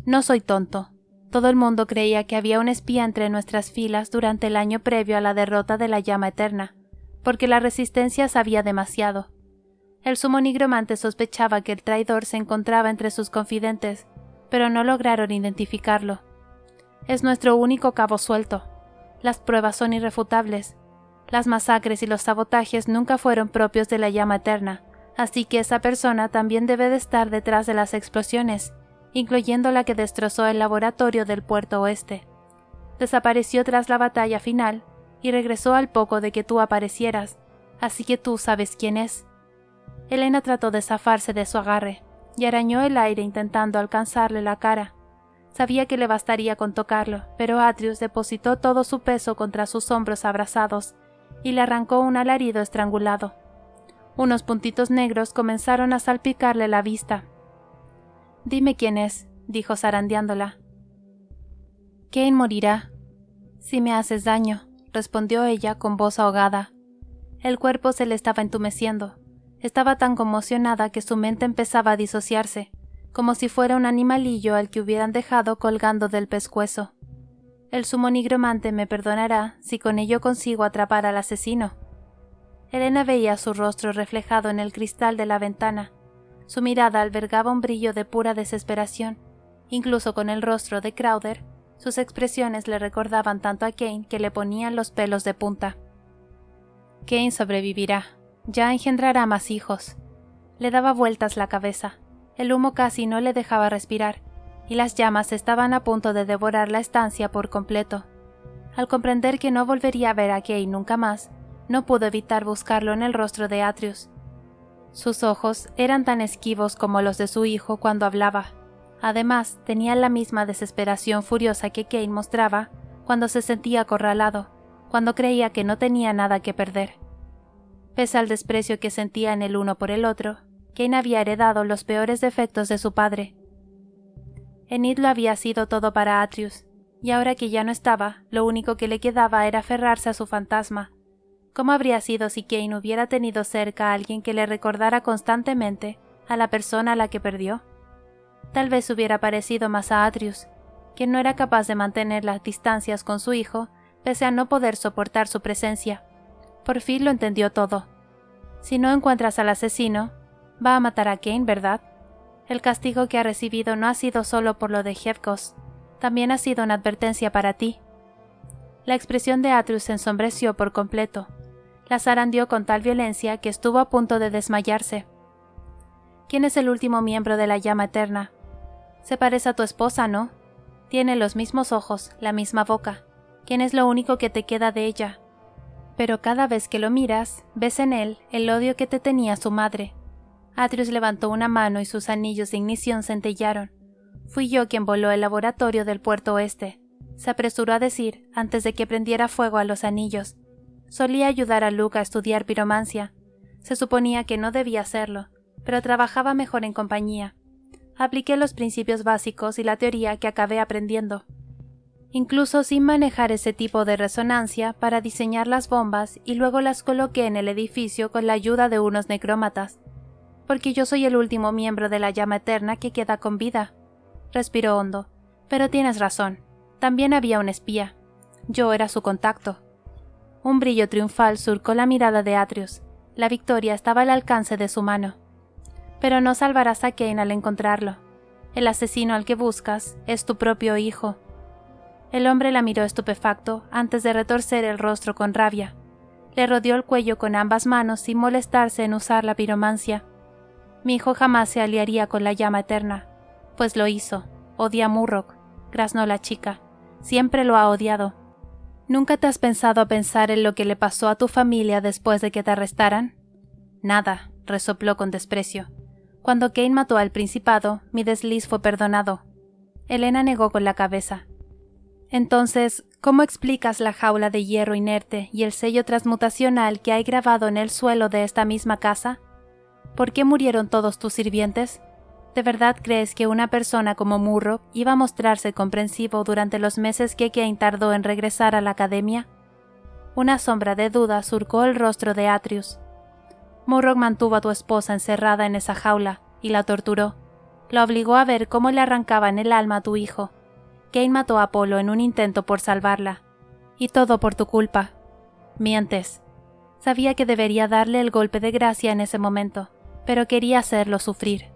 No soy tonto. Todo el mundo creía que había un espía entre nuestras filas durante el año previo a la derrota de la llama eterna, porque la resistencia sabía demasiado. El sumo nigromante sospechaba que el traidor se encontraba entre sus confidentes, pero no lograron identificarlo. Es nuestro único cabo suelto. Las pruebas son irrefutables. Las masacres y los sabotajes nunca fueron propios de la llama eterna, así que esa persona también debe de estar detrás de las explosiones, incluyendo la que destrozó el laboratorio del puerto oeste. Desapareció tras la batalla final y regresó al poco de que tú aparecieras, así que tú sabes quién es. Elena trató de zafarse de su agarre y arañó el aire intentando alcanzarle la cara. Sabía que le bastaría con tocarlo, pero Atreus depositó todo su peso contra sus hombros abrasados y le arrancó un alarido estrangulado. Unos puntitos negros comenzaron a salpicarle la vista. «Dime quién es», dijo zarandeándola. «Kane morirá si me haces daño», respondió ella con voz ahogada. El cuerpo se le estaba entumeciendo. Estaba tan conmocionada que su mente empezaba a disociarse, como si fuera un animalillo al que hubieran dejado colgando del pescuezo. El sumo nigromante me perdonará si con ello consigo atrapar al asesino. Elena veía su rostro reflejado en el cristal de la ventana. Su mirada albergaba un brillo de pura desesperación. Incluso con el rostro de Crowther, sus expresiones le recordaban tanto a Kane que le ponían los pelos de punta. Kane sobrevivirá. Ya engendrará más hijos. Le daba vueltas la cabeza. El humo casi no le dejaba respirar, y las llamas estaban a punto de devorar la estancia por completo. Al comprender que no volvería a ver a Kane nunca más, no pudo evitar buscarlo en el rostro de Atreus. Sus ojos eran tan esquivos como los de su hijo cuando hablaba. Además, tenía la misma desesperación furiosa que Kane mostraba cuando se sentía acorralado, cuando creía que no tenía nada que perder. Pese al desprecio que sentían el uno por el otro, Kane había heredado los peores defectos de su padre. Enid lo había sido todo para Atreus, y ahora que ya no estaba, lo único que le quedaba era aferrarse a su fantasma. ¿Cómo habría sido si Kane hubiera tenido cerca a alguien que le recordara constantemente a la persona a la que perdió? Tal vez hubiera parecido más a Atreus, quien no era capaz de mantener las distancias con su hijo, pese a no poder soportar su presencia. Por fin lo entendió todo. Si no encuentras al asesino, va a matar a Kane, ¿verdad? El castigo que ha recibido no ha sido solo por lo de Hevkos, también ha sido una advertencia para ti. La expresión de Atreus se ensombreció por completo. La zarandeó con tal violencia que estuvo a punto de desmayarse. ¿Quién es el último miembro de la llama eterna? Se parece a tu esposa, ¿no? Tiene los mismos ojos, la misma boca. ¿Quién es lo único que te queda de ella? Pero cada vez que lo miras, ves en él el odio que te tenía su madre. Atreus levantó una mano y sus anillos de ignición centellaron. Fui yo quien voló el laboratorio del puerto oeste. Se apresuró a decir antes de que prendiera fuego a los anillos. Solía ayudar a Luke a estudiar piromancia. Se suponía que no debía hacerlo, pero trabajaba mejor en compañía. Apliqué los principios básicos y la teoría que acabé aprendiendo. Incluso sin manejar ese tipo de resonancia para diseñar las bombas y luego las coloqué en el edificio con la ayuda de unos necrómatas. Porque yo soy el último miembro de la llama eterna que queda con vida. Respiró hondo. Pero tienes razón. También había un espía. Yo era su contacto. Un brillo triunfal surcó la mirada de Atreus. La victoria estaba al alcance de su mano. Pero no salvarás a Kane al encontrarlo. El asesino al que buscas es tu propio hijo. El hombre la miró estupefacto antes de retorcer el rostro con rabia. Le rodeó el cuello con ambas manos sin molestarse en usar la piromancia. Mi hijo jamás se aliaría con la llama eterna. Pues lo hizo. Odia a Murrock, graznó la chica. Siempre lo ha odiado. ¿Nunca te has pensado en lo que le pasó a tu familia después de que te arrestaran? Nada, resopló con desprecio. Cuando Kane mató al Principado, mi desliz fue perdonado. Elena negó con la cabeza. Entonces, ¿cómo explicas la jaula de hierro inerte y el sello transmutacional que hay grabado en el suelo de esta misma casa? ¿Por qué murieron todos tus sirvientes? ¿De verdad crees que una persona como Murrock iba a mostrarse comprensivo durante los meses que Kane tardó en regresar a la academia? Una sombra de duda surcó el rostro de Atreus. Murrock mantuvo a tu esposa encerrada en esa jaula y la torturó. La obligó a ver cómo le arrancaban el alma a tu hijo. Kane mató a Apolo en un intento por salvarla. Y todo por tu culpa. Mientes. Sabía que debería darle el golpe de gracia en ese momento, pero quería hacerlo sufrir.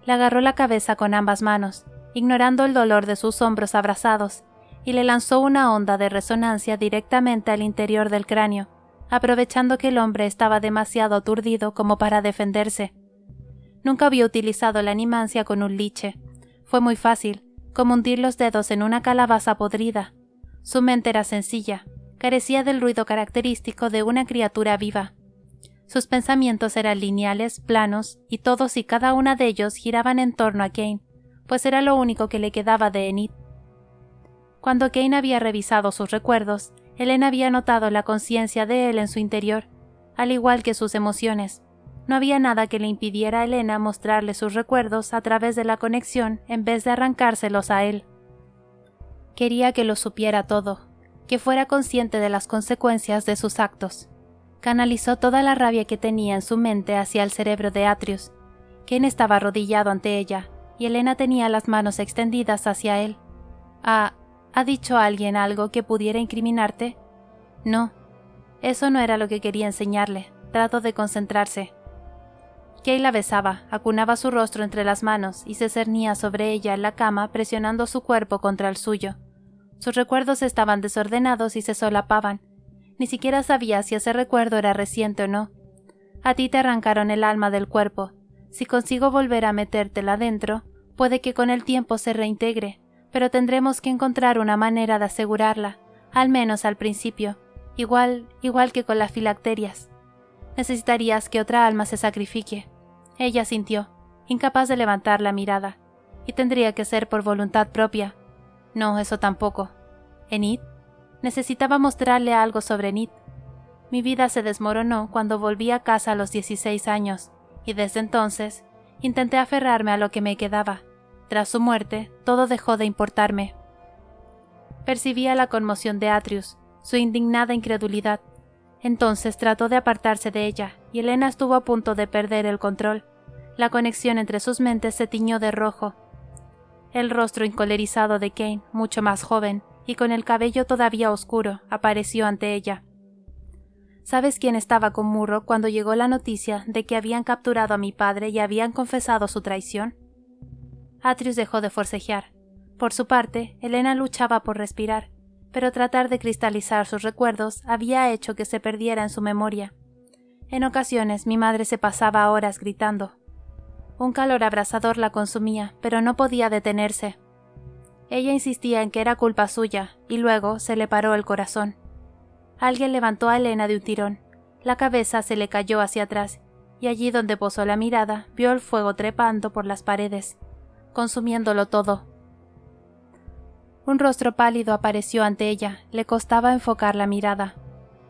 Le agarró la cabeza con ambas manos, ignorando el dolor de sus hombros abrasados, y le lanzó una onda de resonancia directamente al interior del cráneo, aprovechando que el hombre estaba demasiado aturdido como para defenderse. Nunca había utilizado la animancia con un liche. Fue muy fácil, como hundir los dedos en una calabaza podrida. Su mente era sencilla, carecía del ruido característico de una criatura viva. Sus pensamientos eran lineales, planos, y todos y cada una de ellos giraban en torno a Kane, pues era lo único que le quedaba de Enid. Cuando Kane había revisado sus recuerdos, Elena había notado la conciencia de él en su interior, al igual que sus emociones. No había nada que le impidiera a Elena mostrarle sus recuerdos a través de la conexión en vez de arrancárselos a él. Quería que lo supiera todo, que fuera consciente de las consecuencias de sus actos. Canalizó toda la rabia que tenía en su mente hacia el cerebro de Atreus. Kane estaba arrodillado ante ella, y Elena tenía las manos extendidas hacia él. ¿Ha dicho alguien algo que pudiera incriminarte? No. Eso no era lo que quería enseñarle. Trató de concentrarse. Kay la besaba, acunaba su rostro entre las manos y se cernía sobre ella en la cama presionando su cuerpo contra el suyo. Sus recuerdos estaban desordenados y se solapaban. Ni siquiera sabía si ese recuerdo era reciente o no. A ti te arrancaron el alma del cuerpo. Si consigo volver a metértela dentro, puede que con el tiempo se reintegre, pero tendremos que encontrar una manera de asegurarla, al menos al principio, igual que con las filacterias. Necesitarías que otra alma se sacrifique. Ella sintió, incapaz de levantar la mirada, y tendría que ser por voluntad propia. No, eso tampoco. ¿Enid? Necesitaba mostrarle algo sobre Enid. Mi vida se desmoronó cuando volví a casa a los 16 años, y desde entonces intenté aferrarme a lo que me quedaba. Tras su muerte, todo dejó de importarme. Percibía la conmoción de Atreus, su indignada incredulidad. Entonces trató de apartarse de ella, y Elena estuvo a punto de perder el control. La conexión entre sus mentes se tiñó de rojo. El rostro encolerizado de Kane, mucho más joven, y con el cabello todavía oscuro, apareció ante ella. ¿Sabes quién estaba con Murrock cuando llegó la noticia de que habían capturado a mi padre y habían confesado su traición? Atreus dejó de forcejear. Por su parte, Elena luchaba por respirar, pero tratar de cristalizar sus recuerdos había hecho que se perdiera en su memoria. En ocasiones mi madre se pasaba horas gritando. Un calor abrasador la consumía, pero no podía detenerse. Ella insistía en que era culpa suya, y luego se le paró el corazón. Alguien levantó a Elena de un tirón. La cabeza se le cayó hacia atrás, y allí donde posó la mirada, vio el fuego trepando por las paredes, consumiéndolo todo. Un rostro pálido apareció ante ella, le costaba enfocar la mirada.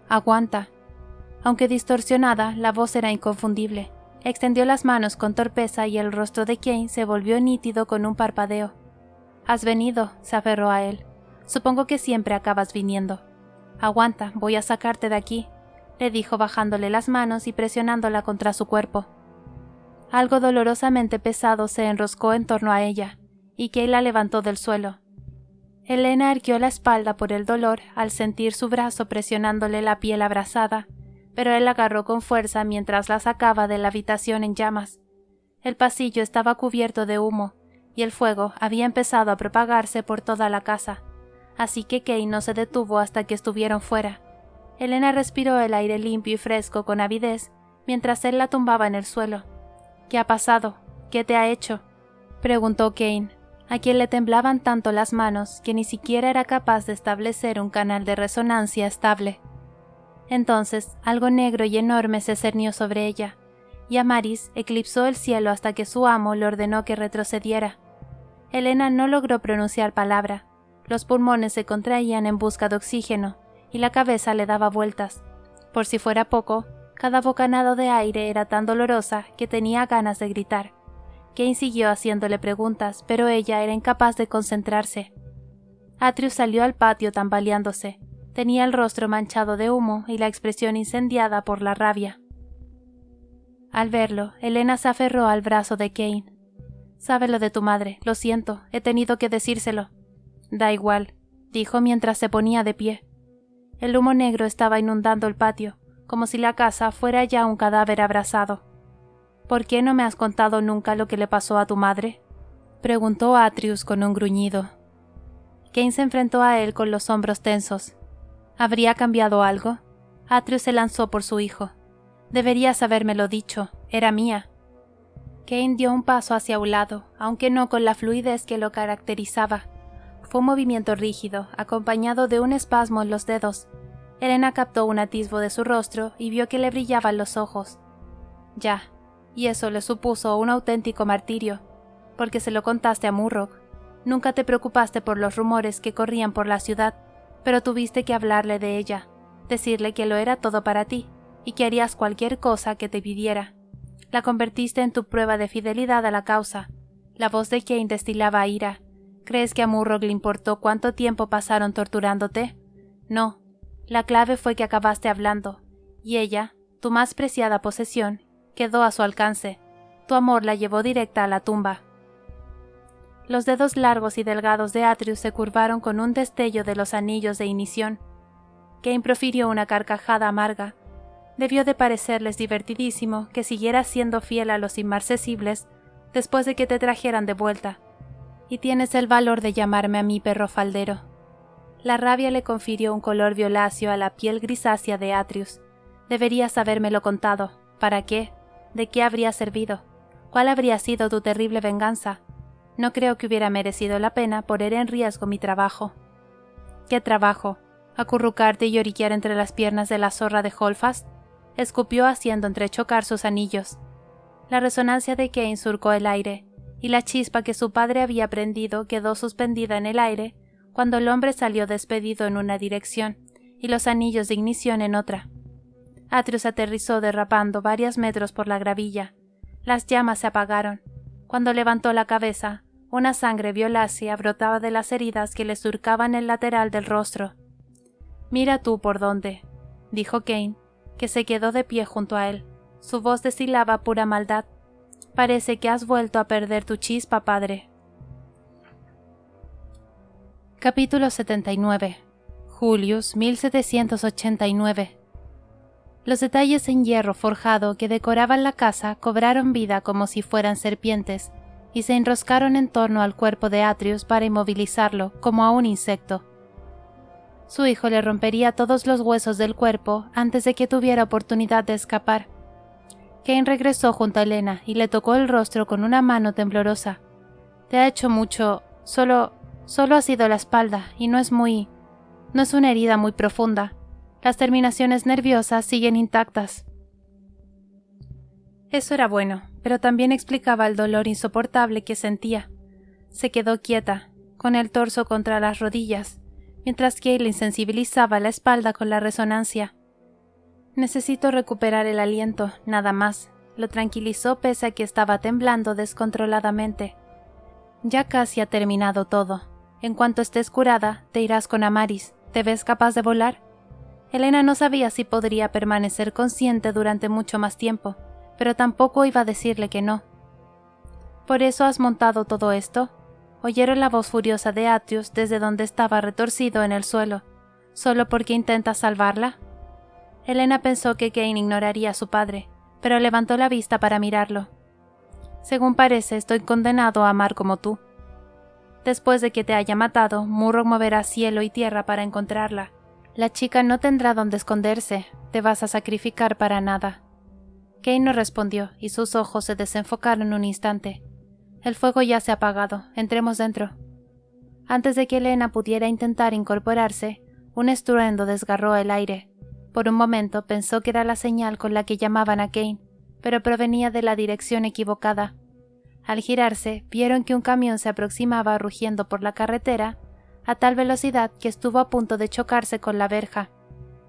«Aguanta». Aunque distorsionada, la voz era inconfundible. Extendió las manos con torpeza y el rostro de Kane se volvió nítido con un parpadeo. «Has venido», se aferró a él. «Supongo que siempre acabas viniendo». «Aguanta, voy a sacarte de aquí», le dijo bajándole las manos y presionándola contra su cuerpo. Algo dolorosamente pesado se enroscó en torno a ella, y Kay la levantó del suelo. Elena erguió la espalda por el dolor al sentir su brazo presionándole la piel abrasada, pero él la agarró con fuerza mientras la sacaba de la habitación en llamas. El pasillo estaba cubierto de humo, y el fuego había empezado a propagarse por toda la casa, así que Kay no se detuvo hasta que estuvieron fuera. Elena respiró el aire limpio y fresco con avidez, mientras él la tumbaba en el suelo. «¿Qué ha pasado? ¿Qué te ha hecho?», preguntó Kane, a quien le temblaban tanto las manos que ni siquiera era capaz de establecer un canal de resonancia estable. Entonces, algo negro y enorme se cernió sobre ella, y Amaris eclipsó el cielo hasta que su amo le ordenó que retrocediera. Elena no logró pronunciar palabra. Los pulmones se contraían en busca de oxígeno, y la cabeza le daba vueltas. Por si fuera poco, cada bocanado de aire era tan dolorosa que tenía ganas de gritar. Kane siguió haciéndole preguntas, pero ella era incapaz de concentrarse. Atreus salió al patio tambaleándose. Tenía el rostro manchado de humo y la expresión incendiada por la rabia. Al verlo, Elena se aferró al brazo de Kane. «Sabe lo de tu madre, lo siento, he tenido que decírselo». «Da igual», dijo mientras se ponía de pie. El humo negro estaba inundando el patio, como si la casa fuera ya un cadáver abrasado. «¿Por qué no me has contado nunca lo que le pasó a tu madre?», preguntó Atreus con un gruñido. Kane se enfrentó a él con los hombros tensos. ¿Habría cambiado algo? Atreus se lanzó por su hijo. «Deberías habérmelo dicho, era mía». Kane dio un paso hacia un lado, aunque no con la fluidez que lo caracterizaba. Fue un movimiento rígido, acompañado de un espasmo en los dedos. Elena captó un atisbo de su rostro y vio que le brillaban los ojos. Ya, y eso le supuso un auténtico martirio, porque se lo contaste a Murrock. Nunca te preocupaste por los rumores que corrían por la ciudad, pero tuviste que hablarle de ella, decirle que lo era todo para ti, y que harías cualquier cosa que te pidiera. La convertiste en tu prueba de fidelidad a la causa. La voz de Kane destilaba ira. ¿Crees que a Murrock le importó cuánto tiempo pasaron torturándote? No. La clave fue que acabaste hablando, y ella, tu más preciada posesión, quedó a su alcance. Tu amor la llevó directa a la tumba. Los dedos largos y delgados de Atreus se curvaron con un destello de los anillos de ignición. Kane profirió una carcajada amarga. Debió de parecerles divertidísimo que siguieras siendo fiel a los inmarcesibles después de que te trajeran de vuelta. Y tienes el valor de llamarme a mí perro faldero. La rabia le confirió un color violáceo a la piel grisácea de Atreus. Deberías habérmelo contado. ¿Para qué? ¿De qué habría servido? ¿Cuál habría sido tu terrible venganza? No creo que hubiera merecido la pena poner en riesgo mi trabajo. ¿Qué trabajo? ¿Acurrucarte y lloriquear entre las piernas de la zorra de Holdfast? Escupió haciendo entrechocar sus anillos. La resonancia de Kane surcó el aire, y la chispa que su padre había prendido quedó suspendida en el aire cuando el hombre salió despedido en una dirección y los anillos de ignición en otra. Atreus aterrizó derrapando varios metros por la gravilla. Las llamas se apagaron. Cuando levantó la cabeza, una sangre violácea brotaba de las heridas que le surcaban el lateral del rostro. «Mira tú por dónde», dijo Kane, que se quedó de pie junto a él. Su voz destilaba pura maldad. «Parece que has vuelto a perder tu chispa, padre». Capítulo 79. Julius, 1789. Los detalles en hierro forjado que decoraban la casa cobraron vida como si fueran serpientes, y se enroscaron en torno al cuerpo de Atreus para inmovilizarlo, como a un insecto. Su hijo le rompería todos los huesos del cuerpo antes de que tuviera oportunidad de escapar. Kane regresó junto a Elena y le tocó el rostro con una mano temblorosa. «Te ha hecho mucho. Solo ha sido la espalda, y no es una herida muy profunda. Las terminaciones nerviosas siguen intactas». Eso era bueno, pero también explicaba el dolor insoportable que sentía. Se quedó quieta, con el torso contra las rodillas, mientras que le insensibilizaba la espalda con la resonancia. «Necesito recuperar el aliento, nada más», lo tranquilizó pese a que estaba temblando descontroladamente. «Ya casi ha terminado todo. En cuanto estés curada, te irás con Amaris. ¿Te ves capaz de volar?» Elena no sabía si podría permanecer consciente durante mucho más tiempo, pero tampoco iba a decirle que no. «¿Por eso has montado todo esto?» Oyeron la voz furiosa de Atreus desde donde estaba retorcido en el suelo. «¿Solo porque intentas salvarla?» Elena pensó que Kane ignoraría a su padre, pero levantó la vista para mirarlo. «Según parece, estoy condenado a amar como tú. Después de que te haya matado, Murrock moverá cielo y tierra para encontrarla. La chica no tendrá dónde esconderse. Te vas a sacrificar para nada». Kane no respondió y sus ojos se desenfocaron un instante. «El fuego ya se ha apagado. Entremos dentro». Antes de que Elena pudiera intentar incorporarse, un estruendo desgarró el aire. Por un momento pensó que era la señal con la que llamaban a Kane, pero provenía de la dirección equivocada. Al girarse, vieron que un camión se aproximaba rugiendo por la carretera a tal velocidad que estuvo a punto de chocarse con la verja.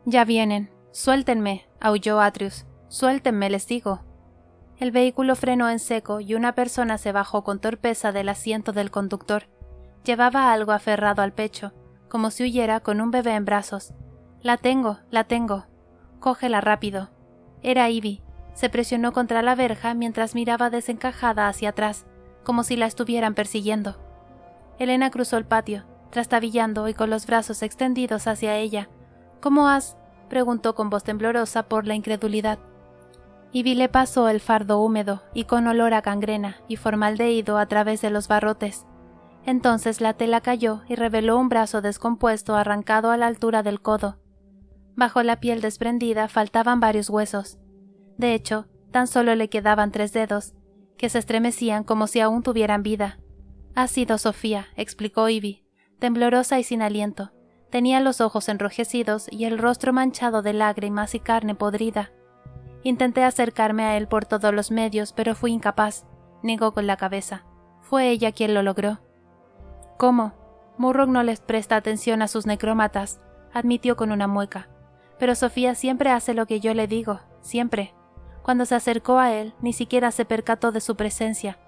«Ya vienen. Suéltenme», aulló Atreus. «Suéltenme, les digo». El vehículo frenó en seco y una persona se bajó con torpeza del asiento del conductor. Llevaba algo aferrado al pecho, como si huyera con un bebé en brazos. La tengo. Cógela rápido». Era Ivy. Se presionó contra la verja mientras miraba desencajada hacia atrás, como si la estuvieran persiguiendo. Elena cruzó el patio, trastabillando y con los brazos extendidos hacia ella. «¿Cómo has?» preguntó con voz temblorosa por la incredulidad. Ivy le pasó el fardo húmedo y con olor a gangrena y formaldehído a través de los barrotes. Entonces la tela cayó y reveló un brazo descompuesto arrancado a la altura del codo. Bajo la piel desprendida faltaban varios huesos. De hecho, tan solo le quedaban 3 dedos, que se estremecían como si aún tuvieran vida. «Ha sido Sofía», explicó Ivy, temblorosa y sin aliento. Tenía los ojos enrojecidos y el rostro manchado de lágrimas y carne podrida. «Intenté acercarme a él por todos los medios, pero fui incapaz», negó con la cabeza. «Fue ella quien lo logró». «¿Cómo?» «Murrock no les presta atención a sus necrómatas», admitió con una mueca. «Pero Sofía siempre hace lo que yo le digo, siempre». Cuando se acercó a él, ni siquiera se percató de su presencia.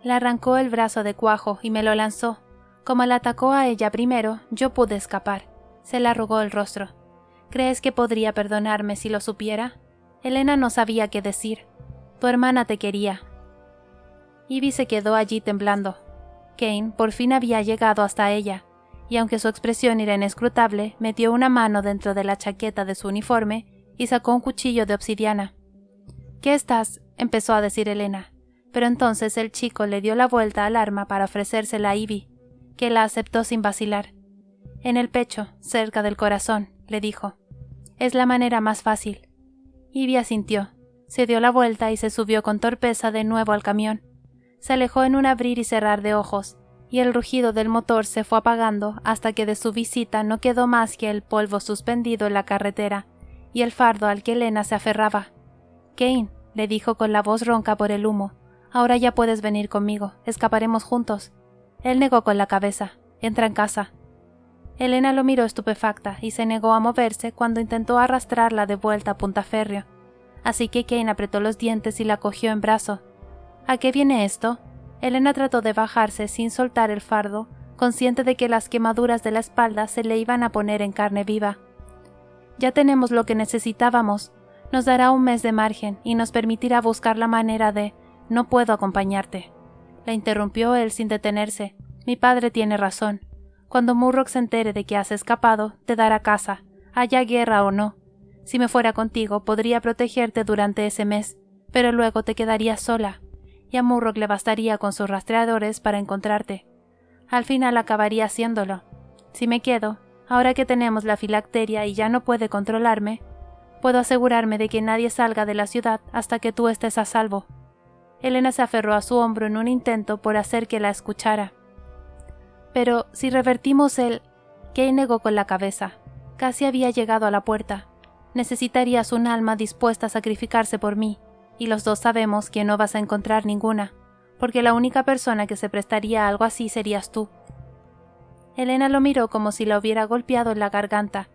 Le arrancó el brazo de cuajo y me lo lanzó. Como la atacó a ella primero, yo pude escapar. Se le arrugó el rostro. «¿Crees que podría perdonarme si lo supiera?» Elena no sabía qué decir. «Tu hermana te quería». Ivy se quedó allí temblando. Kane por fin había llegado hasta ella, y aunque su expresión era inescrutable, metió una mano dentro de la chaqueta de su uniforme y sacó un cuchillo de obsidiana. «¿Qué estás?» empezó a decir Elena, pero entonces el chico le dio la vuelta al arma para ofrecérsela a Ivy, que la aceptó sin vacilar. «En el pecho, cerca del corazón», le dijo. «Es la manera más fácil». Ivy asintió, se dio la vuelta y se subió con torpeza de nuevo al camión. Se alejó en un abrir y cerrar de ojos, y el rugido del motor se fue apagando hasta que de su visita no quedó más que el polvo suspendido en la carretera y el fardo al que Elena se aferraba. «Kane», le dijo con la voz ronca por el humo, «ahora ya puedes venir conmigo, escaparemos juntos». Él negó con la cabeza. «Entra en casa». Elena lo miró estupefacta y se negó a moverse cuando intentó arrastrarla de vuelta a Puntaférreo, así que Kane apretó los dientes y la cogió en brazo. «¿A qué viene esto?». Elena trató de bajarse sin soltar el fardo, consciente de que las quemaduras de la espalda se le iban a poner en carne viva. «Ya tenemos lo que necesitábamos. Nos dará un mes de margen y nos permitirá buscar la manera de... No puedo acompañarte». La interrumpió él sin detenerse. «Mi padre tiene razón. Cuando Murrock se entere de que has escapado, te dará casa, haya guerra o no. Si me fuera contigo, podría protegerte durante ese mes, pero luego te quedarías sola, y a Murrock le bastaría con sus rastreadores para encontrarte. Al final acabaría haciéndolo. Si me quedo, ahora que tenemos la filacteria y ya no puede controlarme, puedo asegurarme de que nadie salga de la ciudad hasta que tú estés a salvo». Elena se aferró a su hombro en un intento por hacer que la escuchara. «Pero si revertimos el...». Kane negó con la cabeza. «Casi había llegado a la puerta. Necesitarías un alma dispuesta a sacrificarse por mí, y los dos sabemos que no vas a encontrar ninguna, porque la única persona que se prestaría a algo así serías tú». Elena lo miró como si la hubiera golpeado en la garganta.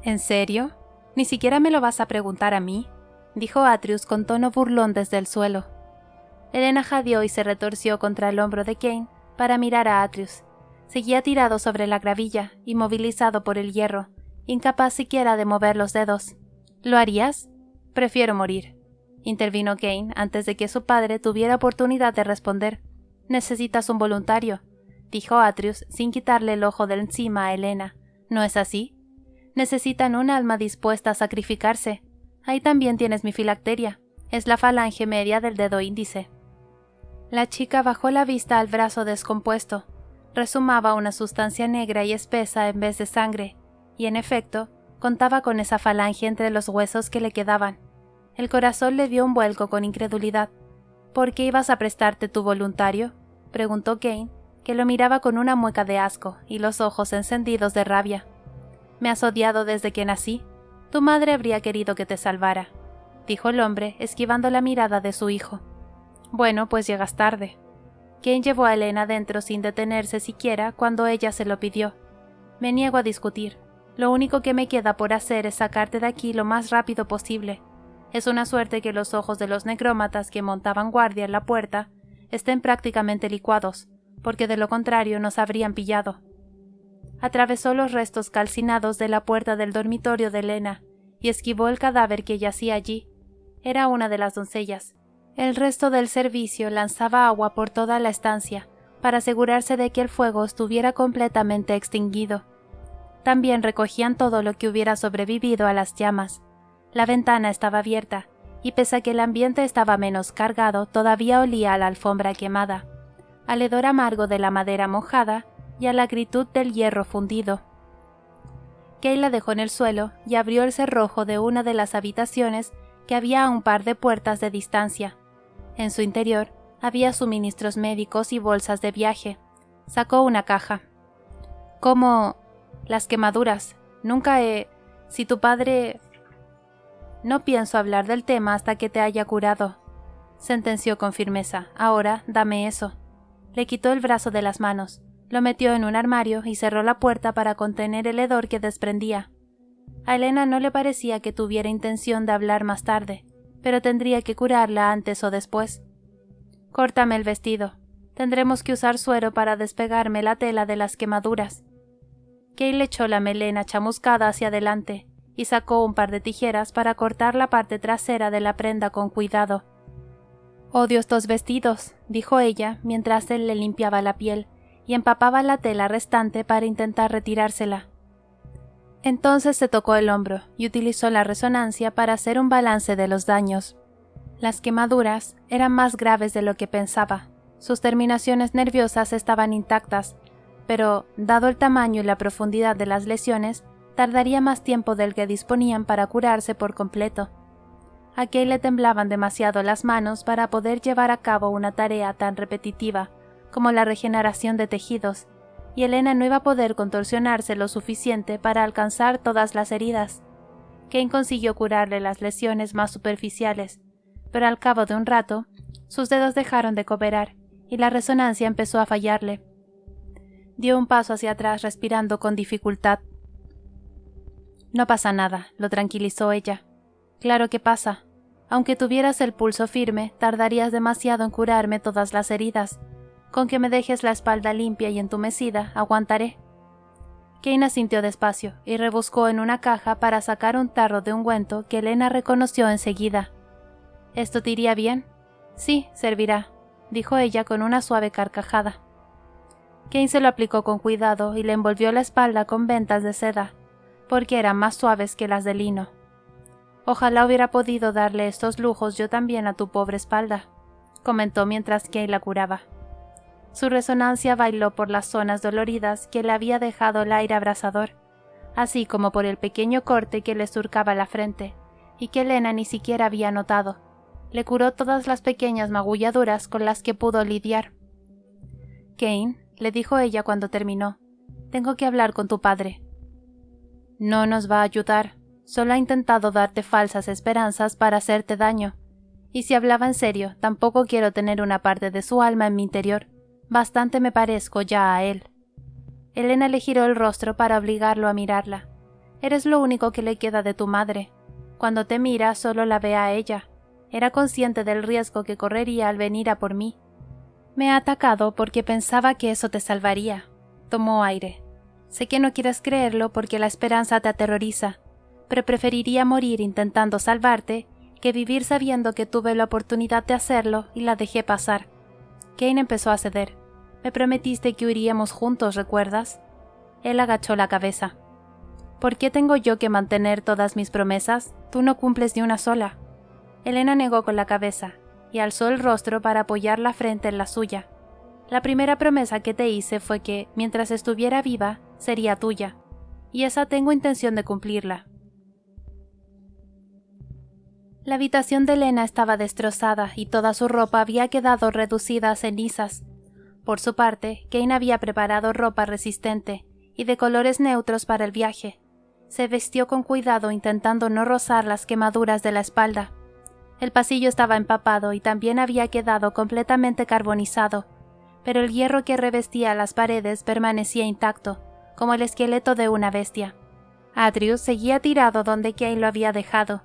«¿En serio? ¿Ni siquiera me lo vas a preguntar a mí?», dijo Atreus con tono burlón desde el suelo. Elena jadeó y se retorció contra el hombro de Kane para mirar a Atreus. Seguía tirado sobre la gravilla, inmovilizado por el hierro, incapaz siquiera de mover los dedos. «¿Lo harías?». «Prefiero morir», intervino Kane antes de que su padre tuviera oportunidad de responder. «Necesitas un voluntario», dijo Atreus sin quitarle el ojo de encima a Elena. «¿No es así? Necesitan un alma dispuesta a sacrificarse. Ahí también tienes mi filacteria. Es la falange media del dedo índice». La chica bajó la vista al brazo descompuesto. Resumaba una sustancia negra y espesa en vez de sangre, y en efecto, contaba con esa falange entre los huesos que le quedaban. El corazón le dio un vuelco con incredulidad. «¿Por qué ibas a prestarte tu voluntario?», preguntó Kane, que lo miraba con una mueca de asco y los ojos encendidos de rabia. «Me has odiado desde que nací. Tu madre habría querido que te salvara», dijo el hombre, esquivando la mirada de su hijo. «Bueno, pues llegas tarde». Kane llevó a Elena dentro sin detenerse siquiera cuando ella se lo pidió. «Me niego a discutir. Lo único que me queda por hacer es sacarte de aquí lo más rápido posible. Es una suerte que los ojos de los necrómatas que montaban guardia en la puerta estén prácticamente licuados, porque de lo contrario nos habrían pillado». Atravesó los restos calcinados de la puerta del dormitorio de Elena y esquivó el cadáver que yacía allí. Era una de las doncellas. El resto del servicio lanzaba agua por toda la estancia para asegurarse de que el fuego estuviera completamente extinguido. También recogían todo lo que hubiera sobrevivido a las llamas. La ventana estaba abierta, y pese a que el ambiente estaba menos cargado, todavía olía a la alfombra quemada, al hedor amargo de la madera mojada y a la acritud del hierro fundido. Kay la dejó en el suelo y abrió el cerrojo de una de las habitaciones que había a un par de puertas de distancia. En su interior había suministros médicos y bolsas de viaje. Sacó una caja. «¿Cómo...? Las quemaduras. Nunca he... Si tu padre...». «No pienso hablar del tema hasta que te haya curado», sentenció con firmeza. «Ahora, dame eso». Le quitó el brazo de las manos, lo metió en un armario y cerró la puerta para contener el hedor que desprendía. A Elena no le parecía que tuviera intención de hablar más tarde, pero tendría que curarla antes o después. «Córtame el vestido. Tendremos que usar suero para despegarme la tela de las quemaduras». Kay le echó la melena chamuscada hacia adelante y sacó un par de tijeras para cortar la parte trasera de la prenda con cuidado. «Odio estos vestidos», dijo ella mientras él le limpiaba la piel y empapaba la tela restante para intentar retirársela. Entonces se tocó el hombro y utilizó la resonancia para hacer un balance de los daños. Las quemaduras eran más graves de lo que pensaba. Sus terminaciones nerviosas estaban intactas, pero, dado el tamaño y la profundidad de las lesiones, tardaría más tiempo del que disponían para curarse por completo. A Kate le temblaban demasiado las manos para poder llevar a cabo una tarea tan repetitiva como la regeneración de tejidos, y Elena no iba a poder contorsionarse lo suficiente para alcanzar todas las heridas. Kane consiguió curarle las lesiones más superficiales, pero al cabo de un rato, sus dedos dejaron de cooperar y la resonancia empezó a fallarle. Dio un paso hacia atrás respirando con dificultad. No pasa nada, lo tranquilizó ella. Claro que pasa. Aunque tuvieras el pulso firme, tardarías demasiado en curarme todas las heridas. Con que me dejes la espalda limpia y entumecida, aguantaré. Kane asintió despacio y rebuscó en una caja para sacar un tarro de ungüento que Elena reconoció enseguida. ¿Esto te iría bien? Sí, servirá, dijo ella con una suave carcajada. Kane se lo aplicó con cuidado y le envolvió la espalda con vendas de seda, porque eran más suaves que las de lino. Ojalá hubiera podido darle estos lujos yo también a tu pobre espalda, comentó mientras Kane la curaba. Su resonancia bailó por las zonas doloridas que le había dejado el aire abrasador, así como por el pequeño corte que le surcaba la frente, y que Elena ni siquiera había notado. Le curó todas las pequeñas magulladuras con las que pudo lidiar. Kane, le dijo ella cuando terminó, tengo que hablar con tu padre. No nos va a ayudar, solo ha intentado darte falsas esperanzas para hacerte daño, y si hablaba en serio, tampoco quiero tener una parte de su alma en mi interior. Bastante me parezco ya a él. Elena le giró el rostro para obligarlo a mirarla. Eres lo único que le queda de tu madre. Cuando te mira solo la ve a ella. Era consciente del riesgo que correría al venir a por mí. Me ha atacado porque pensaba que eso te salvaría. Tomó aire. Sé que no quieres creerlo porque la esperanza te aterroriza, pero preferiría morir intentando salvarte que vivir sabiendo que tuve la oportunidad de hacerlo y la dejé pasar. Kane empezó a ceder. Me prometiste que huiríamos juntos, ¿recuerdas? Él agachó la cabeza. ¿Por qué tengo yo que mantener todas mis promesas? Tú no cumples ni una sola. Elena negó con la cabeza y alzó el rostro para apoyar la frente en la suya. La primera promesa que te hice fue que, mientras estuviera viva, sería tuya, y esa tengo intención de cumplirla. La habitación de Elena estaba destrozada y toda su ropa había quedado reducida a cenizas. Por su parte, Kane había preparado ropa resistente y de colores neutros para el viaje. Se vistió con cuidado intentando no rozar las quemaduras de la espalda. El pasillo estaba empapado y también había quedado completamente carbonizado, pero el hierro que revestía las paredes permanecía intacto, como el esqueleto de una bestia. Atreus seguía tirado donde Kane lo había dejado.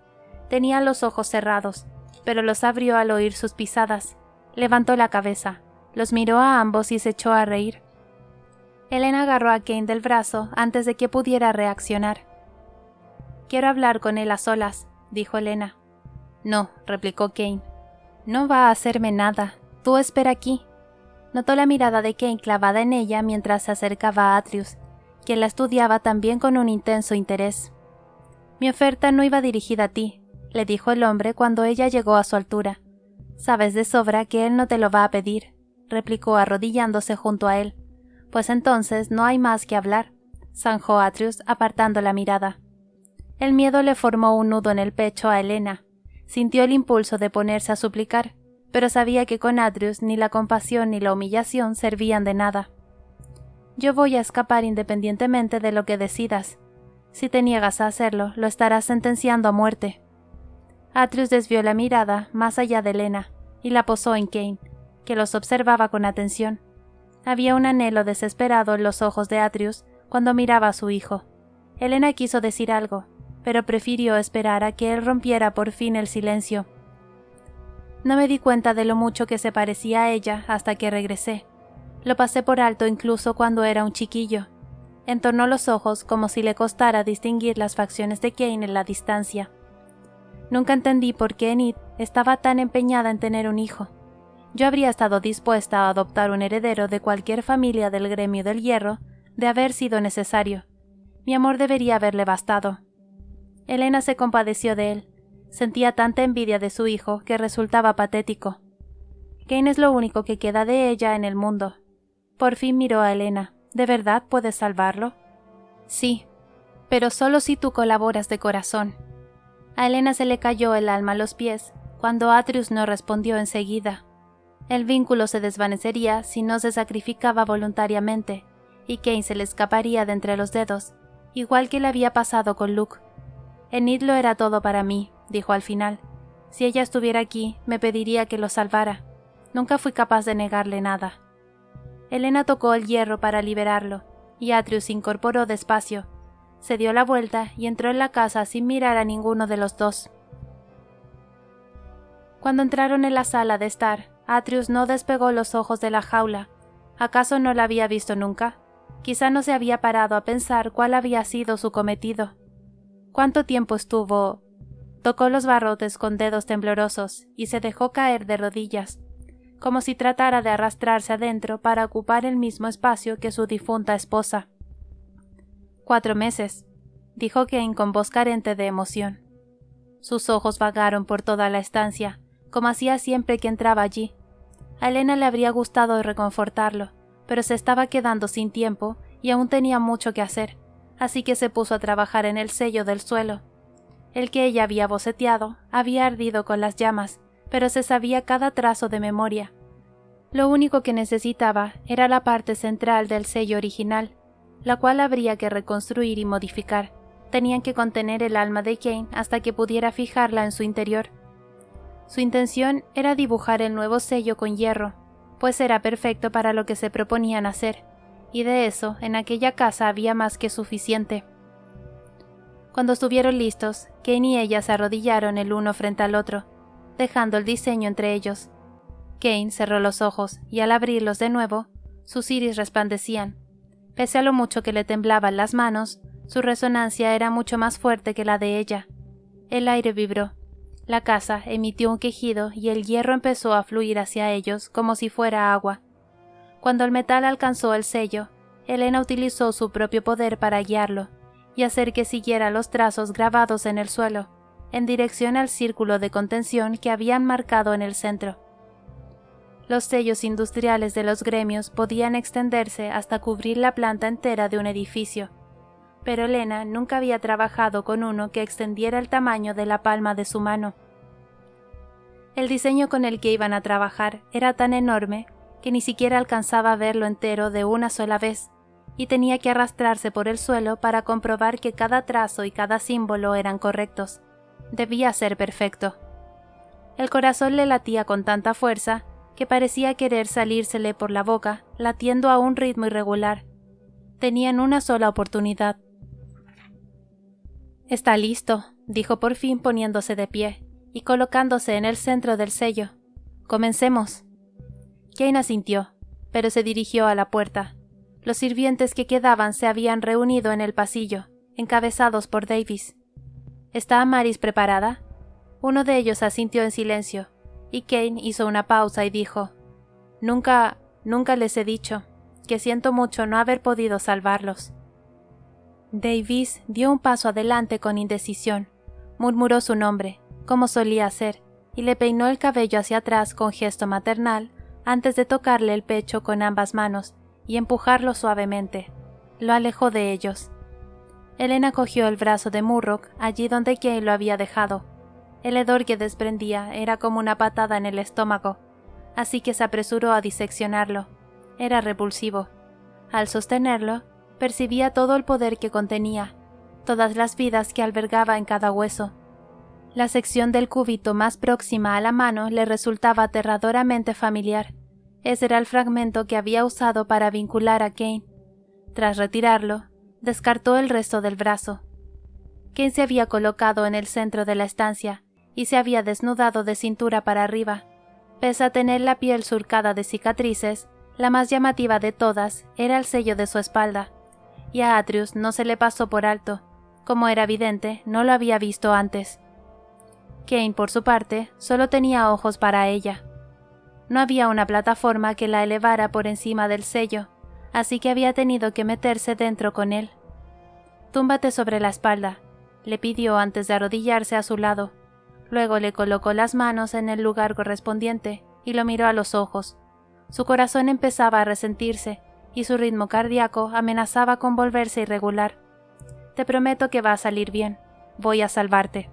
Tenía los ojos cerrados, pero los abrió al oír sus pisadas. Levantó la cabeza, los miró a ambos y se echó a reír. Elena agarró a Kane del brazo antes de que pudiera reaccionar. «Quiero hablar con él a solas», dijo Elena. «No», replicó Kane. «No va a hacerme nada. Tú espera aquí». Notó la mirada de Kane clavada en ella mientras se acercaba a Atreus, quien la estudiaba también con un intenso interés. «Mi oferta no iba dirigida a ti», le dijo el hombre cuando ella llegó a su altura. «Sabes de sobra que él no te lo va a pedir», replicó arrodillándose junto a él. «Pues entonces no hay más que hablar», zanjó Atreus apartando la mirada. El miedo le formó un nudo en el pecho a Elena. Sintió el impulso de ponerse a suplicar, pero sabía que con Atreus ni la compasión ni la humillación servían de nada. «Yo voy a escapar independientemente de lo que decidas. Si te niegas a hacerlo, lo estarás sentenciando a muerte». Atreus desvió la mirada más allá de Elena y la posó en Kane, que los observaba con atención. Había un anhelo desesperado en los ojos de Atreus cuando miraba a su hijo. Elena quiso decir algo, pero prefirió esperar a que él rompiera por fin el silencio. «No me di cuenta de lo mucho que se parecía a ella hasta que regresé. Lo pasé por alto incluso cuando era un chiquillo». Entornó los ojos como si le costara distinguir las facciones de Kane en la distancia. «Nunca entendí por qué Enid estaba tan empeñada en tener un hijo. Yo habría estado dispuesta a adoptar un heredero de cualquier familia del gremio del hierro, de haber sido necesario. Mi amor debería haberle bastado. Elena se compadeció de él. Sentía tanta envidia de su hijo que resultaba patético. Kane es lo único que queda de ella en el mundo. Por fin miró a Elena. ¿De verdad puedes salvarlo? Sí, pero solo si tú colaboras de corazón. A Elena se le cayó el alma a los pies cuando Atreus no respondió enseguida. El vínculo se desvanecería si no se sacrificaba voluntariamente, y Kane se le escaparía de entre los dedos, igual que le había pasado con Luke. Enid lo era todo para mí, dijo al final. Si ella estuviera aquí, me pediría que lo salvara. Nunca fui capaz de negarle nada. Elena tocó el hierro para liberarlo, y Atreus se incorporó despacio. Se dio la vuelta y entró en la casa sin mirar a ninguno de los dos. Cuando entraron en la sala de estar, Atreus no despegó los ojos de la jaula. ¿Acaso no la había visto nunca? Quizá no se había parado a pensar cuál había sido su cometido. ¿Cuánto tiempo estuvo? Tocó los barrotes con dedos temblorosos y se dejó caer de rodillas, como si tratara de arrastrarse adentro para ocupar el mismo espacio que su difunta esposa. 4 meses, dijo Kane con voz carente de emoción. Sus ojos vagaron por toda la estancia, como hacía siempre que entraba allí. A Elena le habría gustado reconfortarlo, pero se estaba quedando sin tiempo y aún tenía mucho que hacer, así que se puso a trabajar en el sello del suelo. El que ella había boceteado había ardido con las llamas, pero se sabía cada trazo de memoria. Lo único que necesitaba era la parte central del sello original, la cual habría que reconstruir y modificar. Tenían que contener el alma de Kane hasta que pudiera fijarla en su interior. Su intención era dibujar el nuevo sello con hierro, pues era perfecto para lo que se proponían hacer, y de eso en aquella casa había más que suficiente. Cuando estuvieron listos, Kane y ella se arrodillaron el uno frente al otro, dejando el diseño entre ellos. Kane cerró los ojos y al abrirlos de nuevo, sus iris resplandecían. Pese a lo mucho que le temblaban las manos, su resonancia era mucho más fuerte que la de ella. El aire vibró. La casa emitió un quejido y el hierro empezó a fluir hacia ellos como si fuera agua. Cuando el metal alcanzó el sello, Elena utilizó su propio poder para guiarlo y hacer que siguiera los trazos grabados en el suelo, en dirección al círculo de contención que habían marcado en el centro. Los sellos industriales de los gremios podían extenderse hasta cubrir la planta entera de un edificio, pero Elena nunca había trabajado con uno que extendiera el tamaño de la palma de su mano. El diseño con el que iban a trabajar era tan enorme que ni siquiera alcanzaba a verlo entero de una sola vez, y tenía que arrastrarse por el suelo para comprobar que cada trazo y cada símbolo eran correctos. Debía ser perfecto. El corazón le latía con tanta fuerza que parecía querer salírsele por la boca, latiendo a un ritmo irregular. Tenían una sola oportunidad. «Está listo», dijo por fin poniéndose de pie y colocándose en el centro del sello. «Comencemos». Kane asintió, pero se dirigió a la puerta. Los sirvientes que quedaban se habían reunido en el pasillo, encabezados por Davis. ¿Está Maris preparada? Uno de ellos asintió en silencio, y Kane hizo una pausa y dijo: Nunca les he dicho que siento mucho no haber podido salvarlos. Davis dio un paso adelante con indecisión, murmuró su nombre, como solía hacer, y le peinó el cabello hacia atrás con gesto maternal antes de tocarle el pecho con ambas manos y empujarlo suavemente. Lo alejó de ellos. Elena cogió el brazo de Murrock allí donde Kane lo había dejado. El hedor que desprendía era como una patada en el estómago, así que se apresuró a diseccionarlo. Era repulsivo. Al sostenerlo, percibía todo el poder que contenía, todas las vidas que albergaba en cada hueso. La sección del cúbito más próxima a la mano le resultaba aterradoramente familiar. Ese era el fragmento que había usado para vincular a Kane. Tras retirarlo, descartó el resto del brazo. Kane se había colocado en el centro de la estancia y se había desnudado de cintura para arriba. Pese a tener la piel surcada de cicatrices, la más llamativa de todas era el sello de su espalda, y a Atreus no se le pasó por alto. Como era evidente, no lo había visto antes. Kane, por su parte, solo tenía ojos para ella. No había una plataforma que la elevara por encima del sello, así que había tenido que meterse dentro con él. «Túmbate sobre la espalda», le pidió antes de arrodillarse a su lado. Luego le colocó las manos en el lugar correspondiente y lo miró a los ojos. Su corazón empezaba a resentirse y su ritmo cardíaco amenazaba con volverse irregular. «Te prometo que va a salir bien. Voy a salvarte».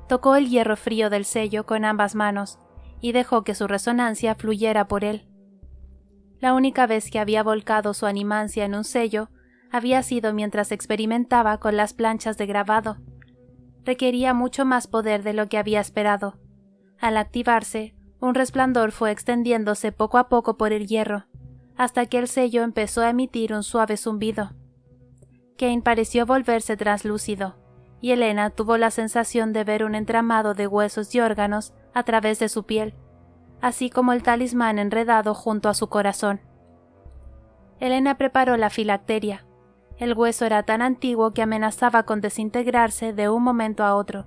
Tocó el hierro frío del sello con ambas manos y dejó que su resonancia fluyera por él. La única vez que había volcado su animancia en un sello había sido mientras experimentaba con las planchas de grabado. Requería mucho más poder de lo que había esperado. Al activarse, un resplandor fue extendiéndose poco a poco por el hierro, hasta que el sello empezó a emitir un suave zumbido. Kane pareció volverse translúcido, y Elena tuvo la sensación de ver un entramado de huesos y órganos a través de su piel, así como el talismán enredado junto a su corazón. Elena preparó la filacteria. El hueso era tan antiguo que amenazaba con desintegrarse de un momento a otro,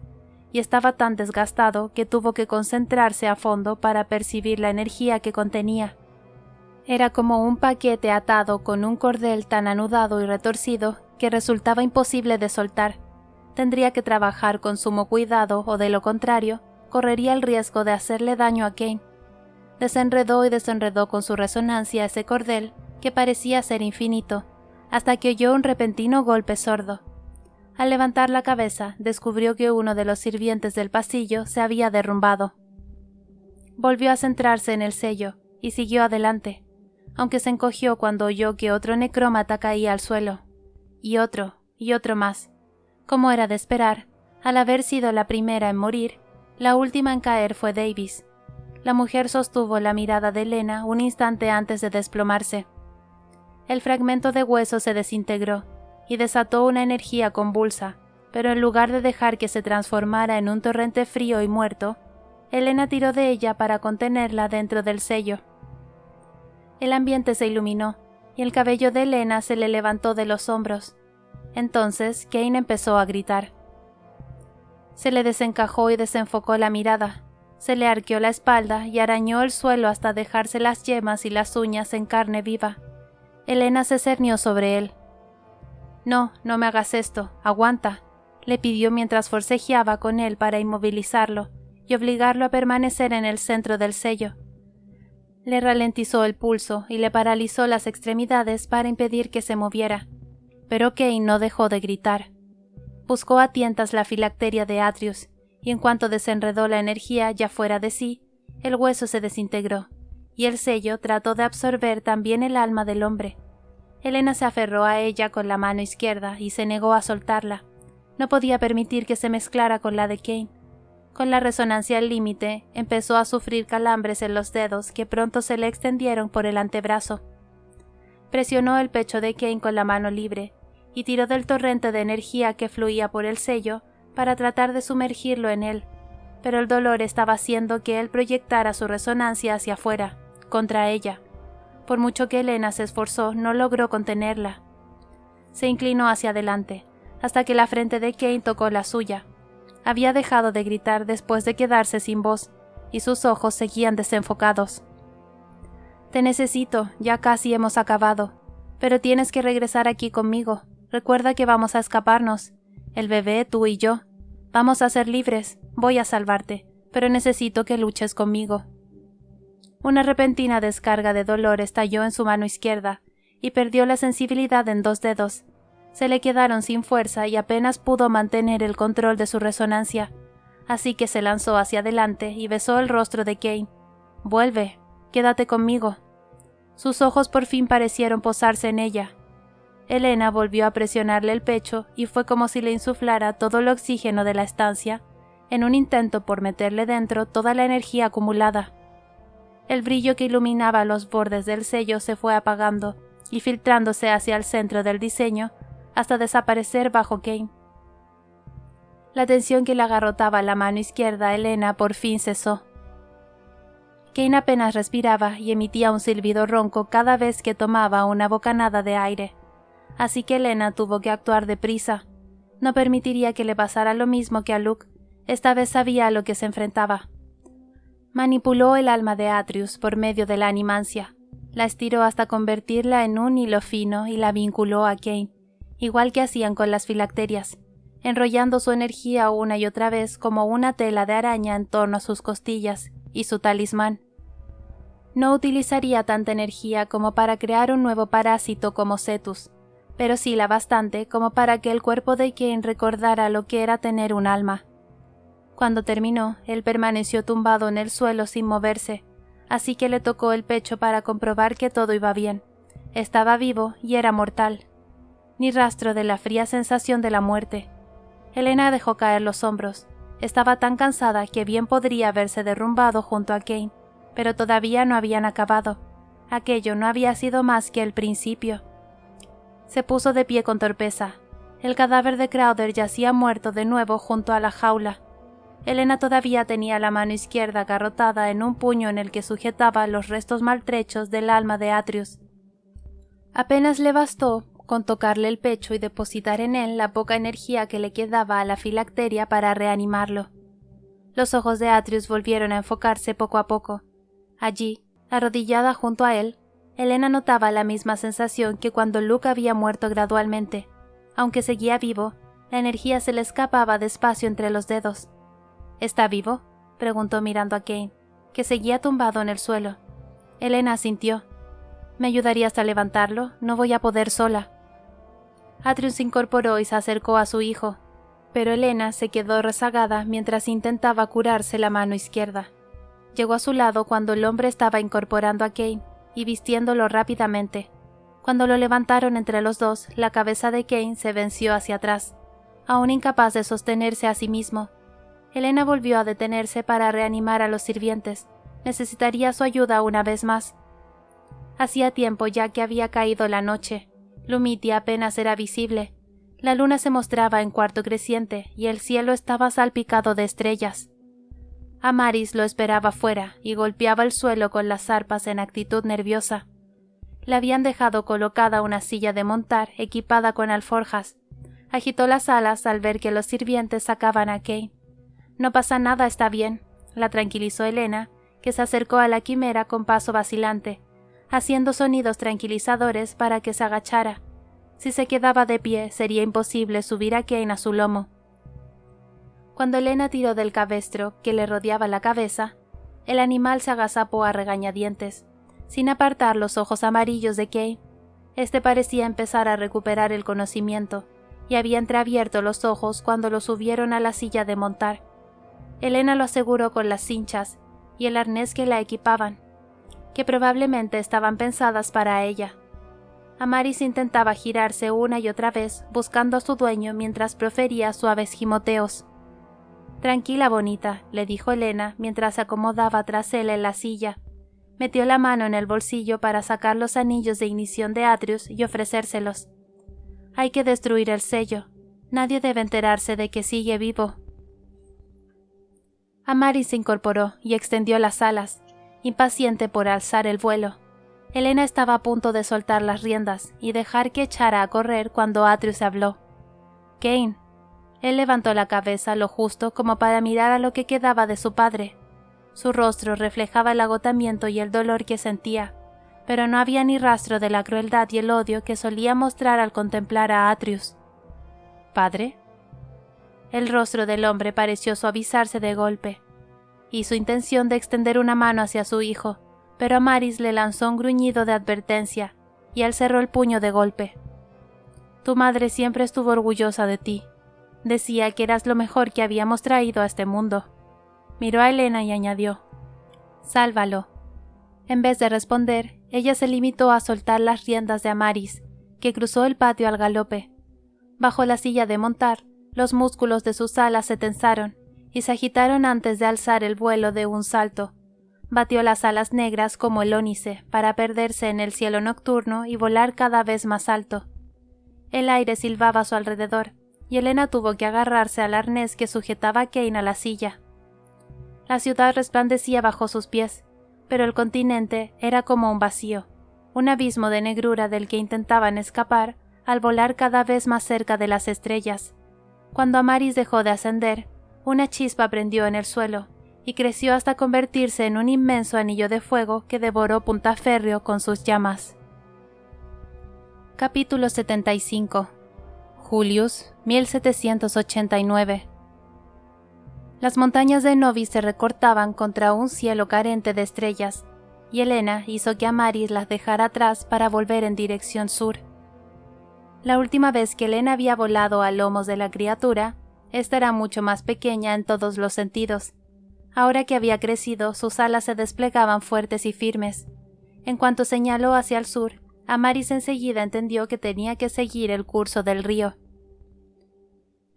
y estaba tan desgastado que tuvo que concentrarse a fondo para percibir la energía que contenía. Era como un paquete atado con un cordel tan anudado y retorcido que resultaba imposible de soltar. Tendría que trabajar con sumo cuidado o, de lo contrario, correría el riesgo de hacerle daño a Kane. Desenredó y desenredó con su resonancia ese cordel, que parecía ser infinito, hasta que oyó un repentino golpe sordo. Al levantar la cabeza, descubrió que uno de los sirvientes del pasillo se había derrumbado. Volvió a centrarse en el sello y siguió adelante, aunque se encogió cuando oyó que otro necrómata caía al suelo, y otro más. Como era de esperar, al haber sido la primera en morir, la última en caer fue Davis. La mujer sostuvo la mirada de Elena un instante antes de desplomarse. El fragmento de hueso se desintegró y desató una energía convulsa, pero en lugar de dejar que se transformara en un torrente frío y muerto, Elena tiró de ella para contenerla dentro del sello. El ambiente se iluminó y el cabello de Elena se le levantó de los hombros. Entonces Kane empezó a gritar. Se le desencajó y desenfocó la mirada. Se le arqueó la espalda y arañó el suelo hasta dejarse las yemas y las uñas en carne viva. Elena se cernió sobre él. «No, no me hagas esto, aguanta», le pidió mientras forcejeaba con él para inmovilizarlo y obligarlo a permanecer en el centro del sello. Le ralentizó el pulso y le paralizó las extremidades para impedir que se moviera, pero Kane no dejó de gritar. Buscó a tientas la filacteria de Atrius, y en cuanto desenredó la energía ya fuera de sí, el hueso se desintegró, y el sello trató de absorber también el alma del hombre. Elena se aferró a ella con la mano izquierda y se negó a soltarla. No podía permitir que se mezclara con la de Kane. Con la resonancia al límite, empezó a sufrir calambres en los dedos que pronto se le extendieron por el antebrazo. Presionó el pecho de Kane con la mano libre y tiró del torrente de energía que fluía por el sello para tratar de sumergirlo en él, pero el dolor estaba haciendo que él proyectara su resonancia hacia afuera, contra ella. Por mucho que Elena se esforzó, no logró contenerla. Se inclinó hacia adelante, hasta que la frente de Kane tocó la suya. Había dejado de gritar después de quedarse sin voz, y sus ojos seguían desenfocados. «Te necesito, ya casi hemos acabado, pero tienes que regresar aquí conmigo. Recuerda que vamos a escaparnos. El bebé, tú y yo. Vamos a ser libres. Voy a salvarte, pero necesito que luches conmigo». Una repentina descarga de dolor estalló en su mano izquierda y perdió la sensibilidad en 2 dedos. Se le quedaron sin fuerza y apenas pudo mantener el control de su resonancia, así que se lanzó hacia adelante y besó el rostro de Kane. «Vuelve, quédate conmigo». Sus ojos por fin parecieron posarse en ella. Elena volvió a presionarle el pecho y fue como si le insuflara todo el oxígeno de la estancia, en un intento por meterle dentro toda la energía acumulada. El brillo que iluminaba los bordes del sello se fue apagando y filtrándose hacia el centro del diseño hasta desaparecer bajo Kane. La tensión que le agarrotaba la mano izquierda a Elena por fin cesó. Kane apenas respiraba y emitía un silbido ronco cada vez que tomaba una bocanada de aire, así que Elena tuvo que actuar deprisa. No permitiría que le pasara lo mismo que a Luke. Esta vez sabía a lo que se enfrentaba. Manipuló el alma de Atreus por medio de la animancia, la estiró hasta convertirla en un hilo fino y la vinculó a Cain, igual que hacían con las filacterias, enrollando su energía una y otra vez como una tela de araña en torno a sus costillas y su talismán. No utilizaría tanta energía como para crear un nuevo parásito como Cetus, pero sí la bastante como para que el cuerpo de Cain recordara lo que era tener un alma. Cuando terminó, él permaneció tumbado en el suelo sin moverse, así que le tocó el pecho para comprobar que todo iba bien. Estaba vivo y era mortal. Ni rastro de la fría sensación de la muerte. Helena dejó caer los hombros. Estaba tan cansada que bien podría haberse derrumbado junto a Cain, pero todavía no habían acabado. Aquello no había sido más que el principio. Se puso de pie con torpeza. El cadáver de Crowther yacía muerto de nuevo junto a la jaula. Helena todavía tenía la mano izquierda agarrotada en un puño en el que sujetaba los restos maltrechos del alma de Atreus. Apenas le bastó con tocarle el pecho y depositar en él la poca energía que le quedaba a la filacteria para reanimarlo. Los ojos de Atreus volvieron a enfocarse poco a poco. Allí, arrodillada junto a él, Helena notaba la misma sensación que cuando Luke había muerto gradualmente. Aunque seguía vivo, la energía se le escapaba despacio entre los dedos. ¿Está vivo?, preguntó mirando a Cain, que seguía tumbado en el suelo. Helena asintió. ¿Me ayudarías a levantarlo? No voy a poder sola. Atreus se incorporó y se acercó a su hijo, pero Helena se quedó rezagada mientras intentaba curarse la mano izquierda. Llegó a su lado cuando el hombre estaba incorporando a Cain y vistiéndolo rápidamente. Cuando lo levantaron entre los dos, la cabeza de Cain se venció hacia atrás, aún incapaz de sostenerse a sí mismo. Helena volvió a detenerse para reanimar a los sirvientes. Necesitaría su ayuda una vez más. Hacía tiempo ya que había caído la noche. Lumitia apenas era visible. La luna se mostraba en cuarto creciente y el cielo estaba salpicado de estrellas. Amaris lo esperaba fuera y golpeaba el suelo con las arpas en actitud nerviosa. Le habían dejado colocada una silla de montar equipada con alforjas. Agitó las alas al ver que los sirvientes sacaban a Cain. «No pasa nada, está bien», la tranquilizó Helena, que se acercó a la quimera con paso vacilante, haciendo sonidos tranquilizadores para que se agachara. Si se quedaba de pie, sería imposible subir a Cain a su lomo. Cuando Helena tiró del cabestro que le rodeaba la cabeza, el animal se agazapó a regañadientes, sin apartar los ojos amarillos de Cain. Este parecía empezar a recuperar el conocimiento, y había entreabierto los ojos cuando lo subieron a la silla de montar. Helena lo aseguró con las cinchas y el arnés que la equipaban, que probablemente estaban pensadas para ella. Amaris intentaba girarse una y otra vez buscando a su dueño mientras profería suaves gimoteos. «Tranquila, bonita», le dijo Helena mientras se acomodaba tras él en la silla. Metió la mano en el bolsillo para sacar los anillos de ignición de Atreus y ofrecérselos. «Hay que destruir el sello. Nadie debe enterarse de que sigue vivo». Amaris se incorporó y extendió las alas, impaciente por alzar el vuelo. Helena estaba a punto de soltar las riendas y dejar que echara a correr cuando Atreus habló. «Cain». Él levantó la cabeza lo justo como para mirar a lo que quedaba de su padre. Su rostro reflejaba el agotamiento y el dolor que sentía, pero no había ni rastro de la crueldad y el odio que solía mostrar al contemplar a Atreus. «¿Padre?». El rostro del hombre pareció suavizarse de golpe. Hizo intención de extender una mano hacia su hijo, pero Amaris le lanzó un gruñido de advertencia, y él cerró el puño de golpe. «Tu madre siempre estuvo orgullosa de ti. Decía que eras lo mejor que habíamos traído a este mundo». Miró a Helena y añadió: «Sálvalo». En vez de responder, ella se limitó a soltar las riendas de Amaris, que cruzó el patio al galope. Bajo la silla de montar, los músculos de sus alas se tensaron y se agitaron antes de alzar el vuelo de un salto. Batió las alas negras como el ónice para perderse en el cielo nocturno y volar cada vez más alto. El aire silbaba a su alrededor, y Helena tuvo que agarrarse al arnés que sujetaba a Cain a la silla. La ciudad resplandecía bajo sus pies, pero el continente era como un vacío, un abismo de negrura del que intentaban escapar al volar cada vez más cerca de las estrellas. Cuando Amaris dejó de ascender, una chispa prendió en el suelo, y creció hasta convertirse en un inmenso anillo de fuego que devoró Puntaferrio con sus llamas. Capítulo 75. Julius, 1789. Las montañas de Novi se recortaban contra un cielo carente de estrellas, y Helena hizo que Amaris las dejara atrás para volver en dirección sur. La última vez que Helena había volado a lomos de la criatura, esta era mucho más pequeña en todos los sentidos. Ahora que había crecido, sus alas se desplegaban fuertes y firmes. En cuanto señaló hacia el sur, Amaris enseguida entendió que tenía que seguir el curso del río.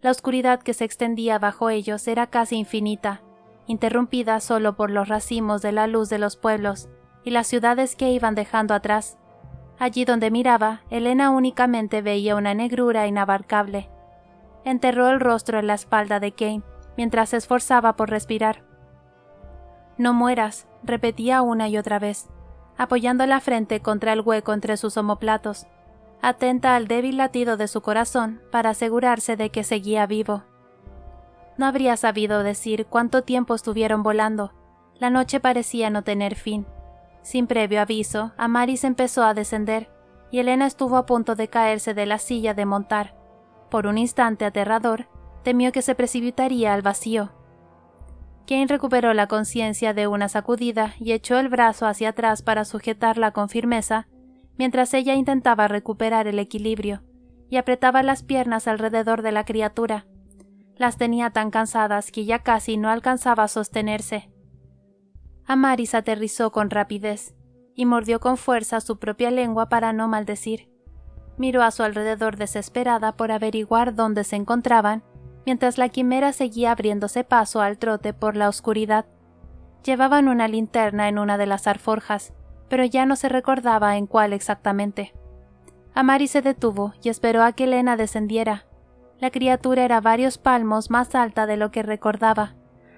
La oscuridad que se extendía bajo ellos era casi infinita, interrumpida solo por los racimos de la luz de los pueblos y las ciudades que iban dejando atrás. Allí donde miraba, Helena únicamente veía una negrura inabarcable. Enterró el rostro en la espalda de Kane, mientras se esforzaba por respirar. «No mueras», repetía una y otra vez, apoyando la frente contra el hueco entre sus omóplatos, atenta al débil latido de su corazón para asegurarse de que seguía vivo. No habría sabido decir cuánto tiempo estuvieron volando. La noche parecía no tener fin. Sin previo aviso, Amaris empezó a descender, y Helena estuvo a punto de caerse de la silla de montar. Por un instante aterrador, temió que se precipitaría al vacío. Kane recuperó la conciencia de una sacudida y echó el brazo hacia atrás para sujetarla con firmeza, mientras ella intentaba recuperar el equilibrio, y apretaba las piernas alrededor de la criatura. Las tenía tan cansadas que ya casi no alcanzaba a sostenerse. Amaris aterrizó con rapidez, y mordió con fuerza su propia lengua para no maldecir. Miró a su alrededor desesperada por averiguar dónde se encontraban, mientras la quimera seguía abriéndose paso al trote por la oscuridad. Llevaban una linterna en una de las alforjas, pero ya no se recordaba en cuál exactamente. Amaris se detuvo y esperó a que Helena descendiera. La criatura era varios palmos más alta de lo que recordaba,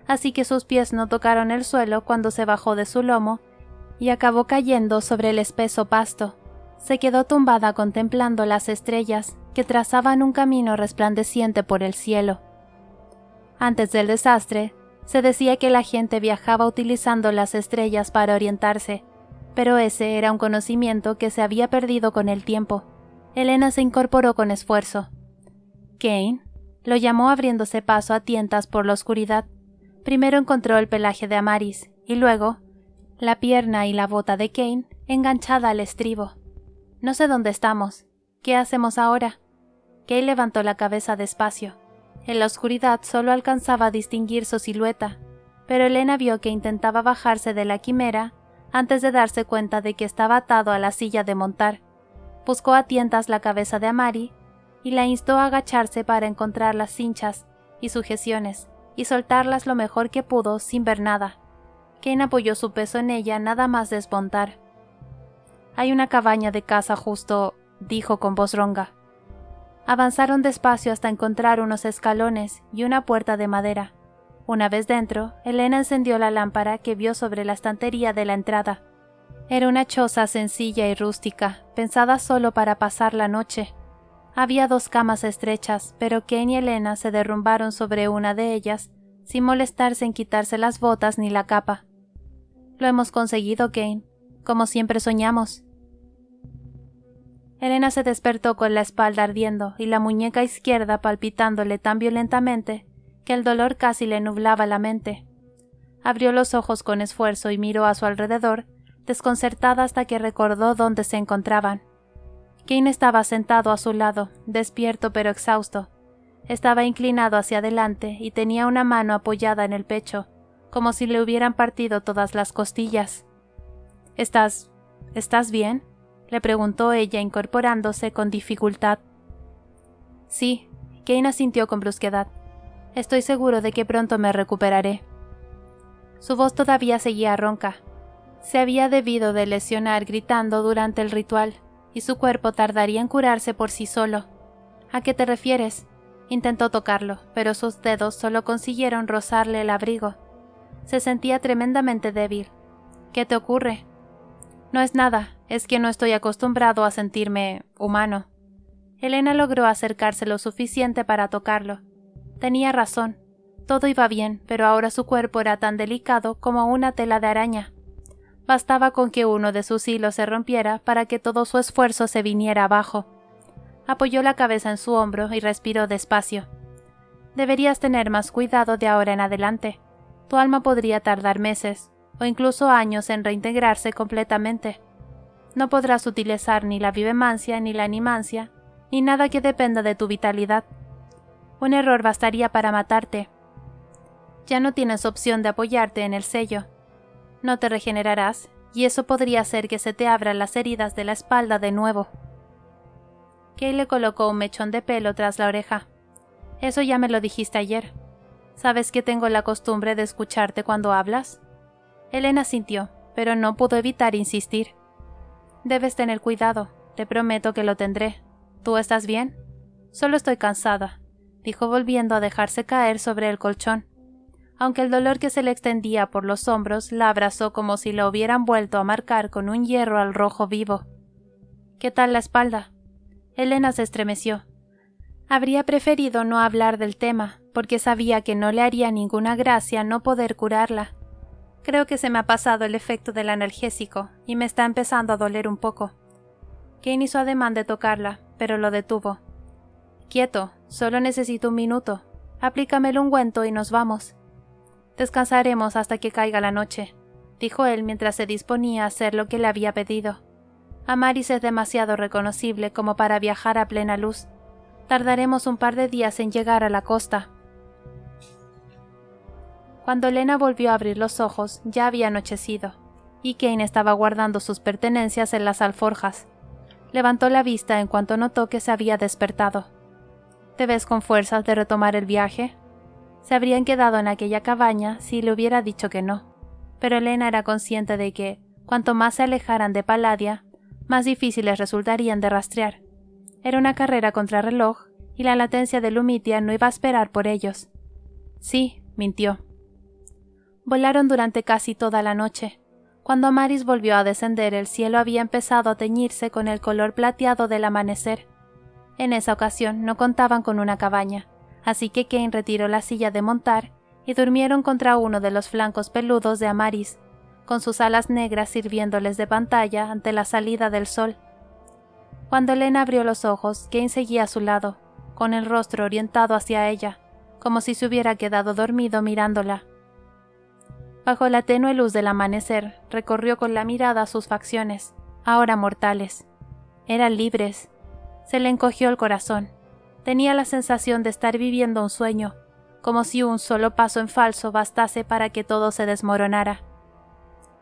así que sus pies no tocaron el suelo cuando se bajó de su lomo y acabó cayendo sobre el espeso pasto. Se quedó tumbada contemplando las estrellas que trazaban un camino resplandeciente por el cielo. Antes del desastre, se decía que la gente viajaba utilizando las estrellas para orientarse, pero ese era un conocimiento que se había perdido con el tiempo. Helena se incorporó con esfuerzo. «Kane», lo llamó abriéndose paso a tientas por la oscuridad. Primero encontró el pelaje de Amaris, y luego la pierna y la bota de Kane enganchada al estribo. «No sé dónde estamos. ¿Qué hacemos ahora?» Kane levantó la cabeza despacio. En la oscuridad solo alcanzaba a distinguir su silueta, pero Helena vio que intentaba bajarse de la quimera antes de darse cuenta de que estaba atado a la silla de montar. Buscó a tientas la cabeza de Amari y la instó a agacharse para encontrar las cinchas y sujeciones y soltarlas lo mejor que pudo sin ver nada. Kane apoyó su peso en ella nada más desmontar. «Hay una cabaña de caza justo», dijo con voz ronca. Avanzaron despacio hasta encontrar unos escalones y una puerta de madera. Una vez dentro, Helena encendió la lámpara que vio sobre la estantería de la entrada. Era una choza sencilla y rústica, pensada solo para pasar la noche. Había 2 camas estrechas, pero Kane y Helena se derrumbaron sobre una de ellas, sin molestarse en quitarse las botas ni la capa. «Lo hemos conseguido, Kane, como siempre soñamos». Helena se despertó con la espalda ardiendo y la muñeca izquierda palpitándole tan violentamente que el dolor casi le nublaba la mente. Abrió los ojos con esfuerzo y miró a su alrededor, desconcertada hasta que recordó dónde se encontraban. Kane estaba sentado a su lado, despierto pero exhausto. Estaba inclinado hacia adelante y tenía una mano apoyada en el pecho, como si le hubieran partido todas las costillas. ¿Estás bien?», le preguntó ella incorporándose con dificultad. «Sí», Kane asintió con brusquedad. «Estoy seguro de que pronto me recuperaré». Su voz todavía seguía ronca. Se había debido de lesionar gritando durante el ritual, y su cuerpo tardaría en curarse por sí solo. «¿A qué te refieres?». Intentó tocarlo, pero sus dedos solo consiguieron rozarle el abrigo. Se sentía tremendamente débil. «¿Qué te ocurre?». «No es nada, es que no estoy acostumbrado a sentirme humano». Helena logró acercarse lo suficiente para tocarlo. Tenía razón. Todo iba bien, pero ahora su cuerpo era tan delicado como una tela de araña. Bastaba con que uno de sus hilos se rompiera para que todo su esfuerzo se viniera abajo. Apoyó la cabeza en su hombro y respiró despacio. Deberías tener más cuidado de ahora en adelante. Tu alma podría tardar meses, o incluso años en reintegrarse completamente. No podrás utilizar ni la vivemancia ni la animancia, ni nada que dependa de tu vitalidad. Un error bastaría para matarte. Ya no tienes opción de apoyarte en el sello. No te regenerarás, y eso podría hacer que se te abran las heridas de la espalda de nuevo. Kay le colocó un mechón de pelo tras la oreja. Eso ya me lo dijiste ayer. ¿Sabes que tengo la costumbre de escucharte cuando hablas? Elena sintió, pero no pudo evitar insistir. Debes tener cuidado, te prometo que lo tendré. ¿Tú estás bien? Solo estoy cansada, dijo volviendo a dejarse caer sobre el colchón, aunque el dolor que se le extendía por los hombros la abrazó como si la hubieran vuelto a marcar con un hierro al rojo vivo. ¿Qué tal la espalda? Elena se estremeció. Habría preferido no hablar del tema, porque sabía que no le haría ninguna gracia no poder curarla. Creo que se me ha pasado el efecto del analgésico y me está empezando a doler un poco. Kane hizo ademán de tocarla, pero lo detuvo. Quieto, solo necesito un minuto. Aplícame el ungüento y nos vamos. Descansaremos hasta que caiga la noche, dijo él mientras se disponía a hacer lo que le había pedido. Amaris es demasiado reconocible como para viajar a plena luz. Tardaremos un par de días en llegar a la costa. Cuando Elena volvió a abrir los ojos, ya había anochecido, y Kane estaba guardando sus pertenencias en las alforjas. Levantó la vista en cuanto notó que se había despertado. ¿Te ves con fuerzas de retomar el viaje? Se habrían quedado en aquella cabaña si le hubiera dicho que no, pero Elena era consciente de que, cuanto más se alejaran de Palladia, más difíciles resultarían de rastrear. Era una carrera contrarreloj, y la latencia de Lumitia no iba a esperar por ellos. Sí, mintió. Volaron durante casi toda la noche. Cuando Amaris volvió a descender, el cielo había empezado a teñirse con el color plateado del amanecer. En esa ocasión no contaban con una cabaña, así que Kane retiró la silla de montar y durmieron contra uno de los flancos peludos de Amaris, con sus alas negras sirviéndoles de pantalla ante la salida del sol. Cuando Elena abrió los ojos, Kane seguía a su lado, con el rostro orientado hacia ella, como si se hubiera quedado dormido mirándola. Bajo la tenue luz del amanecer, recorrió con la mirada sus facciones, ahora mortales. Eran libres. Se le encogió el corazón. Tenía la sensación de estar viviendo un sueño, como si un solo paso en falso bastase para que todo se desmoronara.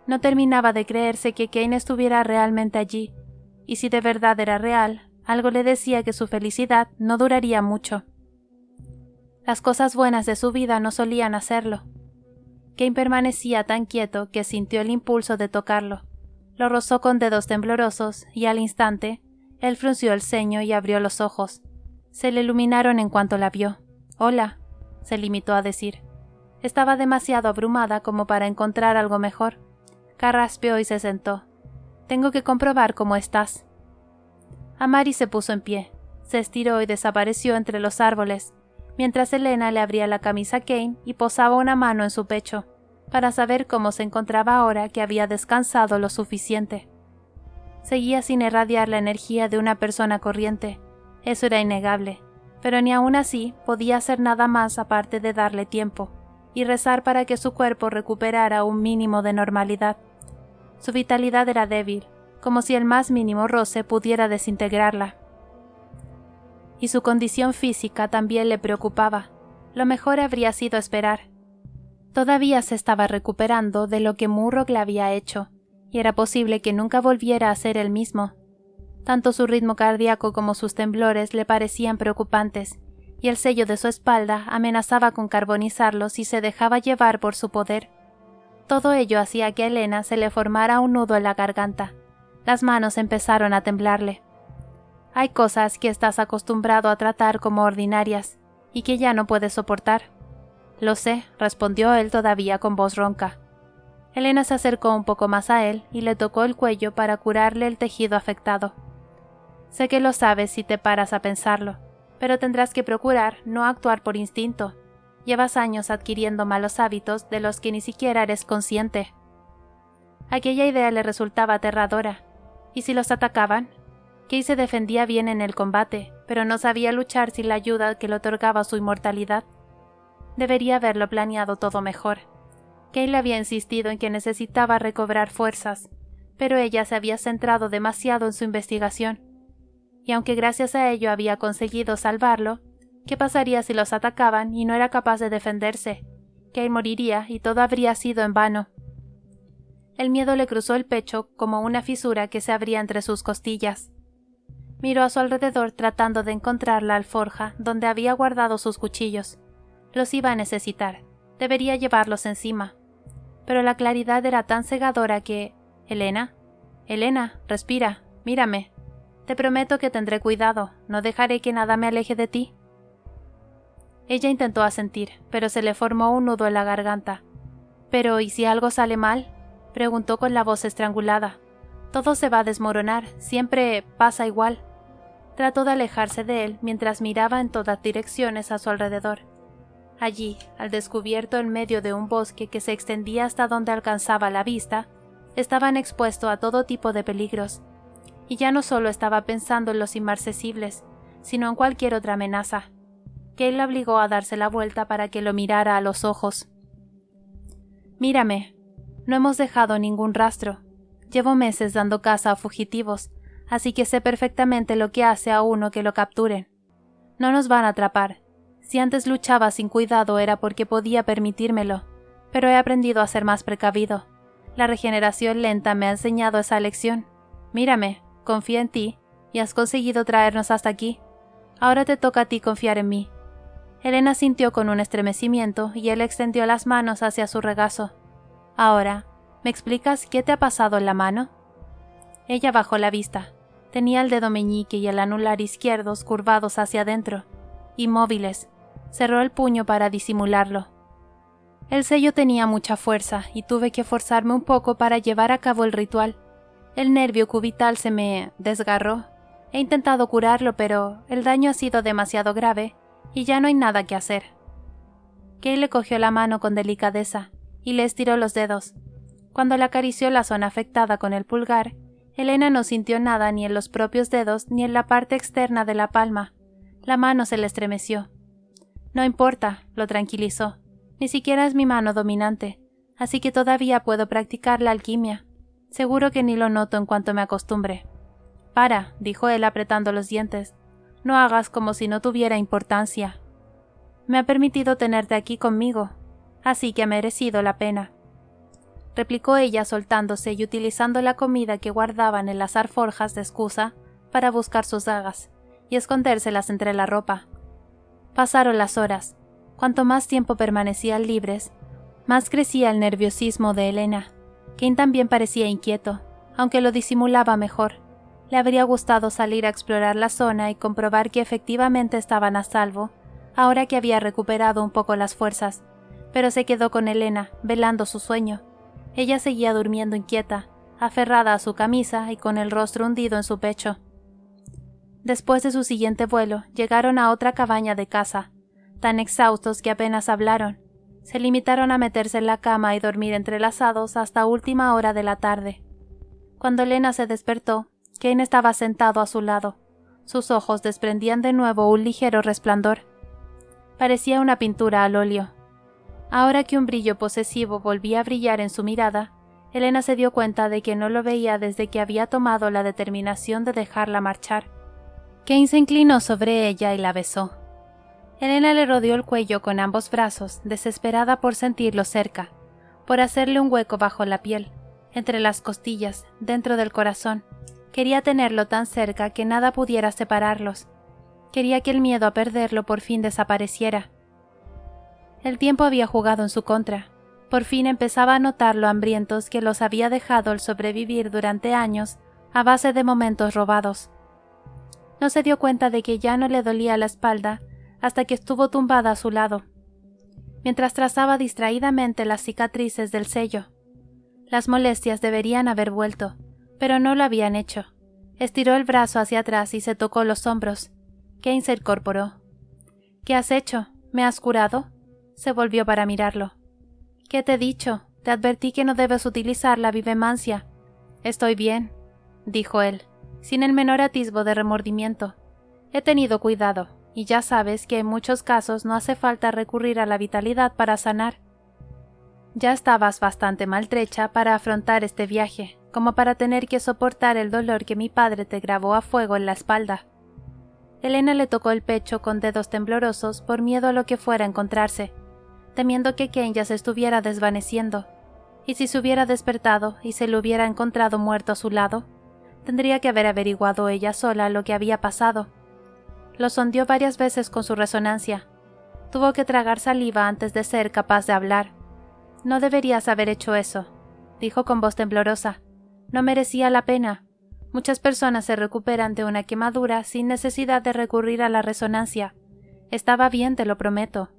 No terminaba de creerse que Kane estuviera realmente allí, y si de verdad era real, algo le decía que su felicidad no duraría mucho. Las cosas buenas de su vida no solían hacerlo. Kane permanecía tan quieto que sintió el impulso de tocarlo. Lo rozó con dedos temblorosos y al instante, él frunció el ceño y abrió los ojos. Se le iluminaron en cuanto la vio. «Hola», se limitó a decir. Estaba demasiado abrumada como para encontrar algo mejor. Carraspeó y se sentó. «Tengo que comprobar cómo estás». Amaris se puso en pie, se estiró y desapareció entre los árboles, mientras Elena le abría la camisa a Kane y posaba una mano en su pecho, para saber cómo se encontraba ahora que había descansado lo suficiente. Seguía sin irradiar la energía de una persona corriente, eso era innegable, pero ni aun así podía hacer nada más aparte de darle tiempo, y rezar para que su cuerpo recuperara un mínimo de normalidad. Su vitalidad era débil, como si el más mínimo roce pudiera desintegrarla. Y su condición física también le preocupaba. Lo mejor habría sido esperar. Todavía se estaba recuperando de lo que Murrock le había hecho, y era posible que nunca volviera a ser el mismo. Tanto su ritmo cardíaco como sus temblores le parecían preocupantes, y el sello de su espalda amenazaba con carbonizarlo si se dejaba llevar por su poder. Todo ello hacía que a Elena se le formara un nudo en la garganta. Las manos empezaron a temblarle. Hay cosas que estás acostumbrado a tratar como ordinarias, y que ya no puedes soportar. Lo sé, respondió él todavía con voz ronca. Elena se acercó un poco más a él y le tocó el cuello para curarle el tejido afectado. Sé que lo sabes si te paras a pensarlo, pero tendrás que procurar no actuar por instinto. Llevas años adquiriendo malos hábitos de los que ni siquiera eres consciente. Aquella idea le resultaba aterradora. ¿Y si los atacaban? Kay se defendía bien en el combate, pero no sabía luchar sin la ayuda que le otorgaba su inmortalidad. Debería haberlo planeado todo mejor. Kay le había insistido en que necesitaba recobrar fuerzas, pero ella se había centrado demasiado en su investigación. Y aunque gracias a ello había conseguido salvarlo, ¿qué pasaría si los atacaban y no era capaz de defenderse? Kay moriría y todo habría sido en vano. El miedo le cruzó el pecho como una fisura que se abría entre sus costillas. Miró a su alrededor tratando de encontrar la alforja donde había guardado sus cuchillos. Los iba a necesitar. Debería llevarlos encima. Pero la claridad era tan cegadora que... «Elena, respira, mírame. Te prometo que tendré cuidado, no dejaré que nada me aleje de ti». Ella intentó asentir, pero se le formó un nudo en la garganta. «¿Pero y si algo sale mal?», preguntó con la voz estrangulada. «Todo se va a desmoronar, siempre pasa igual». Trató de alejarse de él mientras miraba en todas direcciones a su alrededor. Allí, al descubierto en medio de un bosque que se extendía hasta donde alcanzaba la vista, estaban expuestos a todo tipo de peligros. Y ya no solo estaba pensando en los inmarcesibles, sino en cualquier otra amenaza. Kay la obligó a darse la vuelta para que lo mirara a los ojos. «Mírame. No hemos dejado ningún rastro. Llevo meses dando caza a fugitivos, así que sé perfectamente lo que hace a uno que lo capturen. No nos van a atrapar. Si antes luchaba sin cuidado era porque podía permitírmelo, pero he aprendido a ser más precavido. La regeneración lenta me ha enseñado esa lección. Mírame, confía en ti, y has conseguido traernos hasta aquí. Ahora te toca a ti confiar en mí». Elena sintió con un estremecimiento y él extendió las manos hacia su regazo. «Ahora, ¿me explicas qué te ha pasado en la mano?». Ella bajó la vista. Tenía el dedo meñique y el anular izquierdos curvados hacia adentro, inmóviles. Cerró el puño para disimularlo. El sello tenía mucha fuerza y tuve que forzarme un poco para llevar a cabo el ritual. El nervio cubital se me desgarró. He intentado curarlo, pero el daño ha sido demasiado grave y ya no hay nada que hacer. Kay le cogió la mano con delicadeza y le estiró los dedos. Cuando le acarició la zona afectada con el pulgar, Elena no sintió nada ni en los propios dedos ni en la parte externa de la palma. La mano se le estremeció. «No importa», lo tranquilizó. «Ni siquiera es mi mano dominante, así que todavía puedo practicar la alquimia. Seguro que ni lo noto en cuanto me acostumbre». «Para», dijo él apretando los dientes. «No hagas como si no tuviera importancia. Me ha permitido tenerte aquí conmigo, así que ha merecido la pena», replicó ella soltándose y utilizando la comida que guardaban en las alforjas de excusa para buscar sus dagas y escondérselas entre la ropa. Pasaron las horas. Cuanto más tiempo permanecían libres, más crecía el nerviosismo de Elena. Kane también parecía inquieto, aunque lo disimulaba mejor. Le habría gustado salir a explorar la zona y comprobar que efectivamente estaban a salvo, ahora que había recuperado un poco las fuerzas, pero se quedó con Elena, velando su sueño. Ella seguía durmiendo inquieta, aferrada a su camisa y con el rostro hundido en su pecho. Después de su siguiente vuelo, llegaron a otra cabaña de caza, tan exhaustos que apenas hablaron. Se limitaron a meterse en la cama y dormir entrelazados hasta última hora de la tarde. Cuando Elena se despertó, Kane estaba sentado a su lado. Sus ojos desprendían de nuevo un ligero resplandor. Parecía una pintura al óleo. Ahora que un brillo posesivo volvía a brillar en su mirada, Elena se dio cuenta de que no lo veía desde que había tomado la determinación de dejarla marchar. Kane se inclinó sobre ella y la besó. Elena le rodeó el cuello con ambos brazos, desesperada por sentirlo cerca, por hacerle un hueco bajo la piel, entre las costillas, dentro del corazón. Quería tenerlo tan cerca que nada pudiera separarlos. Quería que el miedo a perderlo por fin desapareciera. El tiempo había jugado en su contra. Por fin empezaba a notar lo hambrientos que los había dejado el sobrevivir durante años a base de momentos robados. No se dio cuenta de que ya no le dolía la espalda hasta que estuvo tumbada a su lado, mientras trazaba distraídamente las cicatrices del sello. Las molestias deberían haber vuelto, pero no lo habían hecho. Estiró el brazo hacia atrás y se tocó los hombros. Kane se incorporó. «¿Qué has hecho? ¿Me has curado?». Se volvió para mirarlo. ¿Qué te he dicho? Te advertí que no debes utilizar la vivemancia. Estoy bien, dijo él, sin el menor atisbo de remordimiento. He tenido cuidado, y ya sabes que en muchos casos no hace falta recurrir a la vitalidad para sanar. Ya estabas bastante maltrecha para afrontar este viaje, como para tener que soportar el dolor que mi padre te grabó a fuego en la espalda. Elena le tocó el pecho con dedos temblorosos por miedo a lo que fuera a encontrarse, temiendo que Ken ya se estuviera desvaneciendo, y si se hubiera despertado y se lo hubiera encontrado muerto a su lado, tendría que haber averiguado ella sola lo que había pasado. Lo sondeó varias veces con su resonancia. Tuvo que tragar saliva antes de ser capaz de hablar. No deberías haber hecho eso, dijo con voz temblorosa. No merecía la pena. Muchas personas se recuperan de una quemadura sin necesidad de recurrir a la resonancia. Estaba bien, te lo prometo.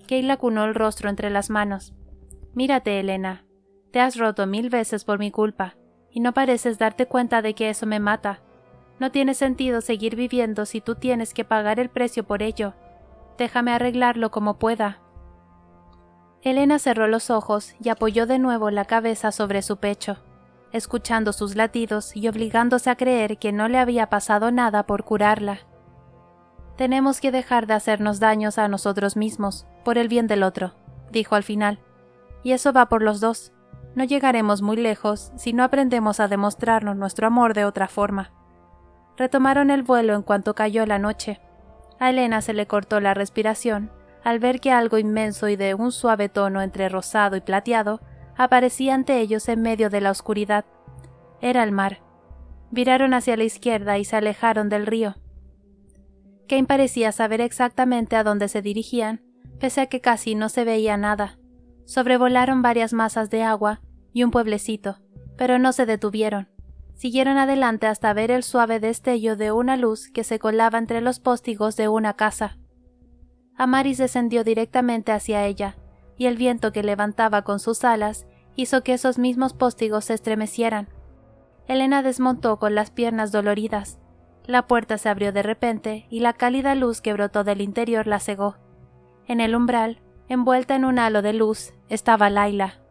Kayla acunó el rostro entre las manos. Mírate, Elena. Te has roto 1000 veces por mi culpa, y no pareces darte cuenta de que eso me mata. No tiene sentido seguir viviendo si tú tienes que pagar el precio por ello. Déjame arreglarlo como pueda. Elena cerró los ojos y apoyó de nuevo la cabeza sobre su pecho, escuchando sus latidos y obligándose a creer que no le había pasado nada por curarla. Tenemos que dejar de hacernos daños a nosotros mismos, por el bien del otro, dijo al final. Y eso va por los dos. No llegaremos muy lejos si no aprendemos a demostrarnos nuestro amor de otra forma. Retomaron el vuelo en cuanto cayó la noche. A Elena se le cortó la respiración al ver que algo inmenso y de un suave tono entre rosado y plateado aparecía ante ellos en medio de la oscuridad. Era el mar. Viraron hacia la izquierda y se alejaron del río. Kane parecía saber exactamente a dónde se dirigían, pese a que casi no se veía nada. Sobrevolaron varias masas de agua y un pueblecito, pero no se detuvieron. Siguieron adelante hasta ver el suave destello de una luz que se colaba entre los póstigos de una casa. Amaris descendió directamente hacia ella, y el viento que levantaba con sus alas hizo que esos mismos póstigos se estremecieran. Elena desmontó con las piernas doloridas. La puerta se abrió de repente y la cálida luz que brotó del interior la cegó. En el umbral, envuelta en un halo de luz, estaba Laila.